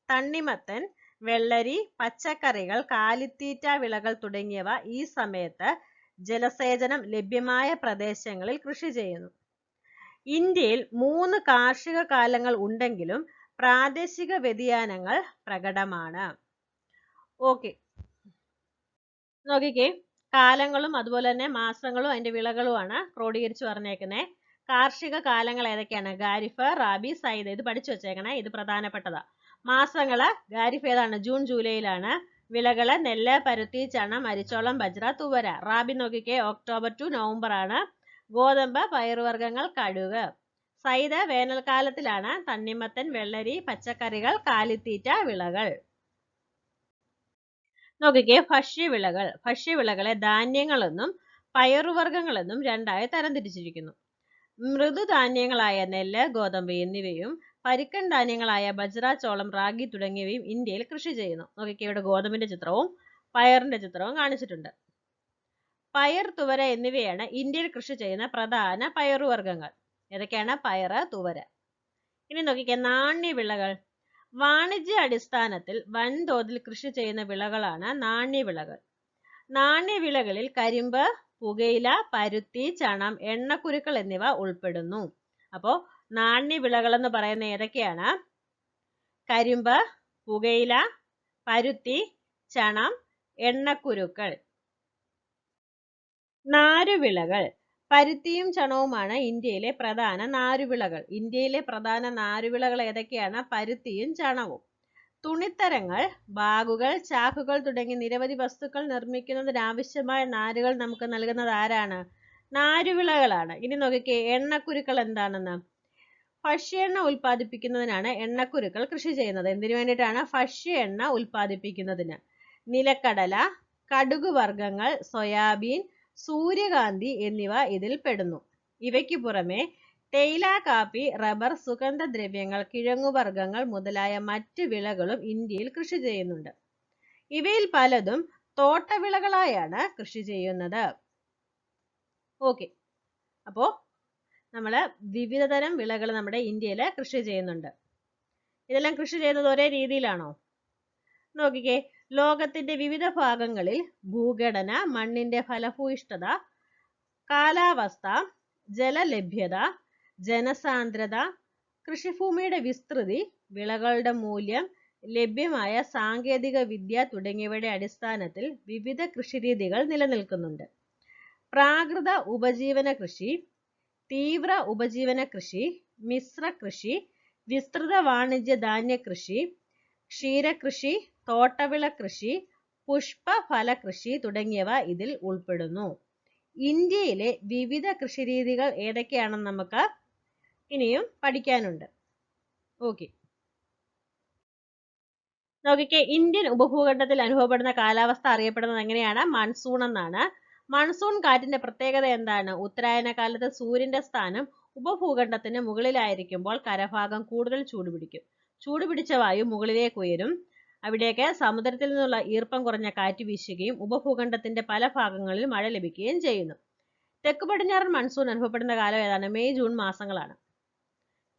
തണ്ണിമത്തൻ, വെള്ളരി, പച്ചക്കറികൾ, കാലിത്തീറ്റ വിളകൾ തുടങ്ങിയവ ഈ സമയത്ത് ജലസേചനം ലഭ്യമായ പ്രദേശങ്ങളിൽ കൃഷി ചെയ്യുന്നു. ഇന്ത്യയിൽ 3 കാർഷിക കാലങ്ങൾ ഉണ്ടെങ്കിലും പ്രാദേശിക വ്യതിയാനങ്ങൾ പ്രകടമാണ്. ഓക്കെ, നോക്കിക്കേ. കാലങ്ങളും അതുപോലെ തന്നെ മാസങ്ങളും അതിന്റെ വിളകളുമാണ് ക്രോഡീകരിച്ച് പറഞ്ഞേക്കുന്നത്. കാർഷിക കാലങ്ങൾ ഏതൊക്കെയാണ്? ഖാരിഫ്, റാബി, സൈദ്. ഇത് പഠിച്ചു വെച്ചേക്കണേ, ഇത് പ്രധാനപ്പെട്ടതാ. മാസങ്ങള് ഖാരിഫ് ഏതാണ്? ജൂൺ ജൂലൈയിലാണ്. വിളകള് നെല്ല്, പരുത്തി, ചണം, അരിച്ചോളം, ബജ്ര, തുവര. റാബി നോക്കിക്കേ, ഒക്ടോബർ ടു നവംബർ ആണ്. ഗോതമ്പ്, പയറുവർഗ്ഗങ്ങൾ, കടുക്. സൈദ് വേനൽക്കാലത്തിലാണ്. തണ്ണിമത്തൻ, വെള്ളരി, പച്ചക്കറികൾ, കാലിത്തീറ്റ വിളകൾ. നോക്കിക്കേ, ഭക്ഷ്യവിളകളെ ധാന്യങ്ങളെന്നും പയറുവർഗ്ഗങ്ങളെന്നും രണ്ടായി തരംതിരിച്ചിരിക്കുന്നു. മൃദുധാന്യങ്ങളായ നെല്ല്, ഗോതമ്പ് എന്നിവയും പരുക്കൻ ധാന്യങ്ങളായ ബജ്ര, ചോളം, റാഗി തുടങ്ങിയവയും ഇന്ത്യയിൽ കൃഷി ചെയ്യുന്നു. നോക്കിക്കേ, ഇവിടെ ഗോതമ്പിന്റെ ചിത്രവും പയറിന്റെ ചിത്രവും കാണിച്ചിട്ടുണ്ട്. പയർ, തുവര എന്നിവയാണ് ഇന്ത്യയിൽ കൃഷി ചെയ്യുന്ന പ്രധാന പയറുവർഗ്ഗങ്ങൾ. ഏതൊക്കെയാണ്? പയറ്, തുവര. ഇനി നോക്കിക്കേ, നാണ്യവിളകൾ. വാണിജ്യ അടിസ്ഥാനത്തിൽ വൻതോതിൽ കൃഷി ചെയ്യുന്ന വിളകളാണ് നാണ്യവിളകൾ. നാണ്യവിളകളിൽ കരിമ്പ്, പുകയില, പരുത്തി, ചണം, എണ്ണക്കുരുക്കൾ എന്നിവ ഉൾപ്പെടുന്നു. അപ്പോ നാണ്യവിളകൾ എന്ന് പറയുന്ന ഏതൊക്കെയാണ്? കരിമ്പ്, പുകയില, പരുത്തി, ചണം, എണ്ണക്കുരുക്കൾ. നാരുവിളകൾ. പരുത്തിയും ചണവുമാണ് ഇന്ത്യയിലെ പ്രധാന നാരുവിളകൾ. ഏതൊക്കെയാണ്? പരുത്തിയും ചണവും. തുണിത്തരങ്ങൾ, ബാഗുകൾ, ചാക്കുകൾ തുടങ്ങി നിരവധി വസ്തുക്കൾ നിർമ്മിക്കുന്നതിനാവശ്യമായ നാരുകൾ നമുക്ക് നൽകുന്നത് ആരാണ്? നാരുവിളകളാണ്. ഇനി നോക്കിക്കേ, എണ്ണക്കുരുക്കൾ എന്താണെന്ന്. ഭക്ഷ്യ എണ്ണ ഉൽപ്പാദിപ്പിക്കുന്നതിനാണ് എണ്ണക്കുരുക്കൾ കൃഷി ചെയ്യുന്നത്. എന്തിനു വേണ്ടിയിട്ടാണ്? ഭക്ഷ്യ എണ്ണ ഉൽപ്പാദിപ്പിക്കുന്നതിന്. നിലക്കടല, കടുക് വർഗ്ഗങ്ങൾ, സോയാബീൻ, സൂര്യകാന്തി എന്നിവ ഇതിൽ പെടുന്നു. ഇവയ്ക്ക് പുറമെ തേയില, കാപ്പി, റബ്ബർ, സുഗന്ധദ്രവ്യങ്ങൾ, കിഴങ്ങുവർഗ്ഗങ്ങൾ മുതലായ മറ്റ് വിളകളും ഇന്ത്യയിൽ കൃഷി ചെയ്യുന്നുണ്ട്. ഇവയിൽ പലതും തോട്ടവിളകളായാണ് കൃഷി ചെയ്യുന്നത്. ഓക്കെ, അപ്പോ നമ്മള് വിവിധ തരം വിളകൾ നമ്മുടെ ഇന്ത്യയിൽ കൃഷി ചെയ്യുന്നുണ്ട്. ഇതെല്ലാം കൃഷി ചെയ്യുന്നത് ഒരേ രീതിയിലാണോ? നോക്കിക്കേ, ലോകത്തിന്റെ വിവിധ ഭാഗങ്ങളിൽ ഭൂഘടന, മണ്ണിന്റെ ഫലഭൂയിഷ്ഠത, കാലാവസ്ഥ, ജലലഭ്യത, ജനസാന്ദ്രത, കൃഷിഭൂമിയുടെ വിസ്തൃതി, വിളകളുടെ മൂല്യം, ലഭ്യമായ സാങ്കേതിക വിദ്യ തുടങ്ങിയവയുടെ അടിസ്ഥാനത്തിൽ വിവിധ കൃഷിരീതികൾ നിലനിൽക്കുന്നുണ്ട്. പ്രാകൃത ഉപജീവന കൃഷി, തീവ്ര ഉപജീവന കൃഷി, മിശ്ര കൃഷി, വിസ്തൃത വാണിജ്യ ധാന്യ കൃഷി, ക്ഷീരകൃഷി, തോട്ടവിള കൃഷി, പുഷ്പഫല കൃഷി തുടങ്ങിയവ ഇതിൽ ഉൾപ്പെടുന്നു. ഇന്ത്യയിലെ വിവിധ കൃഷിരീതികൾ ഏതൊക്കെയാണെന്ന് നമുക്ക് ഇനിയും പഠിക്കാനുണ്ട്. ഓക്കെ, നോക്കിക്കേ, ഇന്ത്യൻ ഉപഭൂഖണ്ഡത്തിൽ അനുഭവപ്പെടുന്ന കാലാവസ്ഥ അറിയപ്പെടുന്നത് എങ്ങനെയാണ്? മൺസൂൺ എന്നാണ്. മൺസൂൺ കാറ്റിന്റെ പ്രത്യേകത എന്താണ്? ഉത്തരായന കാലത്ത് സൂര്യന്റെ സ്ഥാനം ഉപഭൂഖണ്ഡത്തിന് മുകളിലായിരിക്കുമ്പോൾ കരഭാഗം കൂടുതൽ ചൂടുപിടിക്കും. ചൂടുപിടിച്ച വായു മുകളിലേക്ക് ഉയരും. അവിടേക്ക് സമുദ്രത്തിൽ നിന്നുള്ള ഈർപ്പം കുറഞ്ഞ കാറ്റ് വീശുകയും ഉപഭൂഖണ്ഡത്തിന്റെ പല ഭാഗങ്ങളിൽ മഴ ലഭിക്കുകയും ചെയ്യുന്നു. തെക്ക് പടിഞ്ഞാറൻ മൺസൂൺ അനുഭവപ്പെടുന്ന കാലം ഏതാണ്? മെയ് ജൂൺ മാസങ്ങളാണ്.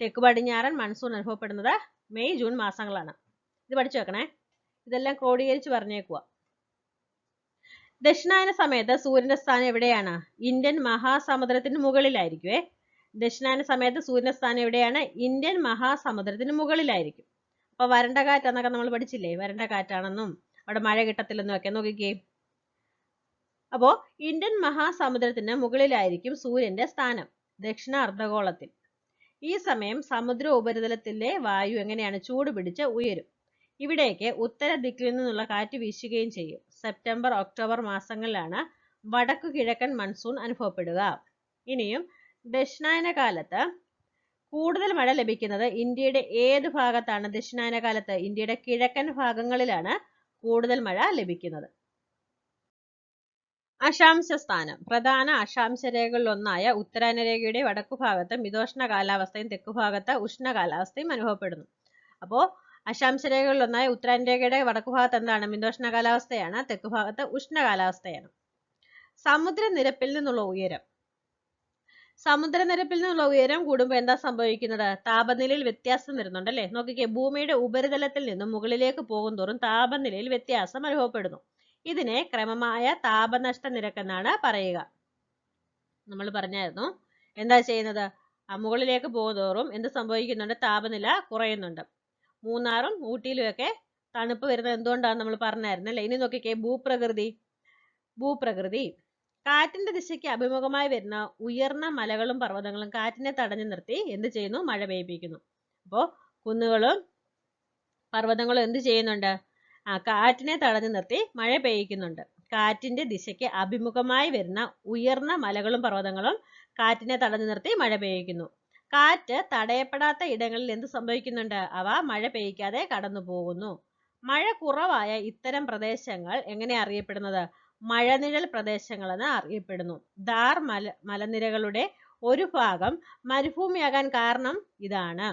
തെക്ക് പടിഞ്ഞാറൻ മൺസൂൺ അനുഭവപ്പെടുന്നത് മെയ് ജൂൺ മാസങ്ങളാണ്. ഇത് പഠിച്ചു വെക്കണേ, ഇതെല്ലാം ക്രോഡീകരിച്ച് പറഞ്ഞേക്കുക. ദക്ഷിണായന സമയത്ത് സൂര്യന്റെ സ്ഥാനം എവിടെയാണ്? ഇന്ത്യൻ മഹാസമുദ്രത്തിന് മുകളിലായിരിക്കുവേ. ദക്ഷിണായന സമയത്ത് സൂര്യന്റെ സ്ഥാനം എവിടെയാണ്? ഇന്ത്യൻ മഹാസമുദ്രത്തിന് മുകളിലായിരിക്കും. അപ്പൊ വരണ്ട കാറ്റാന്നൊക്കെ നമ്മൾ പഠിച്ചില്ലേ, വരണ്ട കാറ്റാണെന്നും അവിടെ മഴ കിട്ടത്തില്ലെന്നും ഒക്കെ. നോക്കിക്കേ, അപ്പോ ഇന്ത്യൻ മഹാസമുദ്രത്തിന് മുകളിലായിരിക്കും സൂര്യന്റെ സ്ഥാനം, ദക്ഷിണ അർദ്ധഗോളത്തിൽ. ഈ സമയം സമുദ്ര ഉപരിതലത്തിലെ വായു എങ്ങനെയാണ്? ചൂട് പിടിച്ച് ഉയരും. ഇവിടേക്ക് ഉത്തര ദിക്കിൽ നിന്നുള്ള കാറ്റ് വീശുകയും ചെയ്യും. സെപ്റ്റംബർ ഒക്ടോബർ മാസങ്ങളിലാണ് വടക്കു കിഴക്കൻ മൺസൂൺ അനുഭവപ്പെടുക. ഇനിയും ദക്ഷിണായന കാലത്ത് കൂടുതൽ മഴ ലഭിക്കുന്നത് ഇന്ത്യയുടെ ഏത് ഭാഗത്താണ്? ദക്ഷിണായന കാലത്ത് ഇന്ത്യയുടെ കിഴക്കൻ ഭാഗങ്ങളിലാണ് കൂടുതൽ മഴ ലഭിക്കുന്നത്. അക്ഷാംശ സ്ഥാനം. പ്രധാന അക്ഷാംശ രേഖകളിലൊന്നായ ഉത്തരായന രേഖയുടെ വടക്കു ഭാഗത്ത് മിതോഷ്ണ കാലാവസ്ഥയും തെക്കു ഭാഗത്ത് ഉഷ്ണ കാലാവസ്ഥയും അനുഭവപ്പെടുന്നു. അപ്പോൾ അക്ഷാംശ രേഖകളിലൊന്നായ ഉത്തരായന രേഖയുടെ വടക്കു ഭാഗത്ത് എന്താണ്? മിതോഷ്ണ കാലാവസ്ഥയാണ്, തെക്കു ഭാഗത്ത് ഉഷ്ണ കാലാവസ്ഥയാണ്. സമുദ്രനിരപ്പിൽ നിന്നുള്ള ഉയരം. സമുദ്രനിരപ്പിൽ നിന്നുള്ള ഉയരം കൂടുമ്പോൾ എന്താ സംഭവിക്കുന്നത്? താപനിലയിൽ വ്യത്യാസം വരുന്നുണ്ട് അല്ലേ? നോക്കിക്കേ, ഭൂമിയുടെ ഉപരിതലത്തിൽ നിന്നും മുകളിലേക്ക് പോകുന്തോറും താപനിലയിൽ വ്യത്യാസം അനുഭവപ്പെടുന്നു. ഇതിനെ ക്രമമായ താപനഷ്ട നിരക്കെന്നാണ് പറയുക. നമ്മൾ പറഞ്ഞായിരുന്നു, എന്താ ചെയ്യുന്നത്? മുകളിലേക്ക് പോകുന്തോറും എന്ത് സംഭവിക്കുന്നുണ്ട്? താപനില കുറയുന്നുണ്ട്. മൂന്നാറും ഊട്ടിയിലും ഒക്കെ തണുപ്പ് വരുന്നത് എന്തുകൊണ്ടാണെന്ന് നമ്മൾ പറഞ്ഞായിരുന്നു അല്ലേ? ഇനി നോക്കിക്കേ, ഭൂപ്രകൃതി. കാറ്റിന്റെ ദിശയ്ക്ക് അഭിമുഖമായി വരുന്ന ഉയർന്ന മലകളും പർവ്വതങ്ങളും കാറ്റിനെ തടഞ്ഞു നിർത്തി എന്ത് ചെയ്യുന്നു? മഴ പെയ്യിപ്പിക്കുന്നു. അപ്പോൾ കുന്നുകളും പർവ്വതങ്ങളും എന്ത് ചെയ്യുന്നുണ്ട്? കാറ്റിനെ തടഞ്ഞു നിർത്തി മഴ പെയ്യിക്കുന്നുണ്ട്. കാറ്റിന്റെ ദിശയ്ക്ക് അഭിമുഖമായി വരുന്ന ഉയർന്ന മലകളും പർവ്വതങ്ങളും കാറ്റിനെ തടഞ്ഞു നിർത്തി മഴ പെയ്യിക്കുന്നു. കാറ്റ് തടയപ്പെടാത്ത ഇടങ്ങളിൽ എന്ത് സംഭവിക്കുന്നുണ്ട്? അവ മഴ പെയ്യിക്കാതെ കടന്നു പോകുന്നു. മഴ കുറവായ ഇത്തരം പ്രദേശങ്ങൾ എങ്ങനെ അറിയപ്പെടുന്നത്? മഴനിഴൽ പ്രദേശങ്ങളെന്ന് അറിയപ്പെടുന്നു. ധാർ മലനിരകളുടെ ഒരു ഭാഗം മരുഭൂമിയാകാൻ കാരണം ഇതാണ്.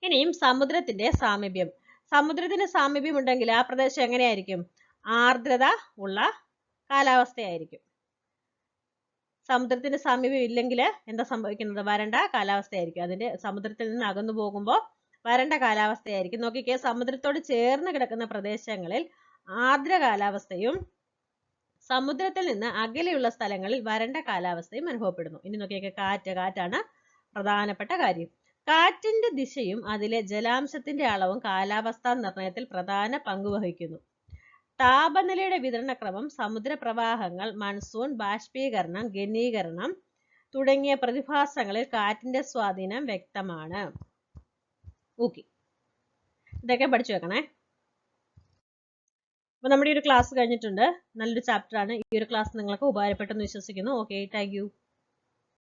ഇനിയും സമുദ്രത്തിന്റെ സാമീപ്യം. സമുദ്രത്തിന് സാമീപ്യം ഉണ്ടെങ്കിൽ ആ പ്രദേശം എങ്ങനെയായിരിക്കും? ആർദ്രത ഉള്ള കാലാവസ്ഥയായിരിക്കും. സമുദ്രത്തിന് സാമീപ്യം ഇല്ലെങ്കിൽ എന്താ സംഭവിക്കുന്നത്? വരണ്ട കാലാവസ്ഥയായിരിക്കും. അതിന്റെ സമുദ്രത്തിൽ നിന്ന് അകന്നു പോകുമ്പോൾ വരണ്ട കാലാവസ്ഥയായിരിക്കും. നോക്കിക്കേ, സമുദ്രത്തോട് ചേർന്ന് കിടക്കുന്ന പ്രദേശങ്ങളിൽ ആർദ്ര കാലാവസ്ഥയും സമുദ്രത്തിൽ നിന്ന് അകലെയുള്ള സ്ഥലങ്ങളിൽ വരണ്ട കാലാവസ്ഥയും അനുഭവപ്പെടുന്നു. ഇനി നോക്കിയൊക്കെ, കാറ്റാണ് പ്രധാനപ്പെട്ട കാര്യം. കാറ്റിന്റെ ദിശയും അതിലെ ജലാംശത്തിന്റെ അളവും കാലാവസ്ഥാ നിർണയത്തിൽ പ്രധാന പങ്ക് വഹിക്കുന്നു. താപനിലയുടെ വിതരണക്രമം, സമുദ്രപ്രവാഹങ്ങൾ, മൺസൂൺ, ബാഷ്പീകരണം, ഘനീകരണം തുടങ്ങിയ പ്രതിഭാസങ്ങളിൽ കാറ്റിന്റെ സ്വാധീനം വ്യക്തമാണ്. ഓക്കെ, ഇതൊക്കെ പഠിച്ചു വെക്കണേ. അപ്പോൾ നമ്മുടെ ഈ ഒരു ക്ലാസ് കഴിഞ്ഞിട്ടുണ്ട്. നല്ലൊരു ചാപ്റ്റർ ആണ്. ഈ ഒരു ക്ലാസ് നിങ്ങൾക്ക് ഉപകാരപ്പെട്ടെന്ന് വിശ്വസിക്കുന്നു. Okay, thank you.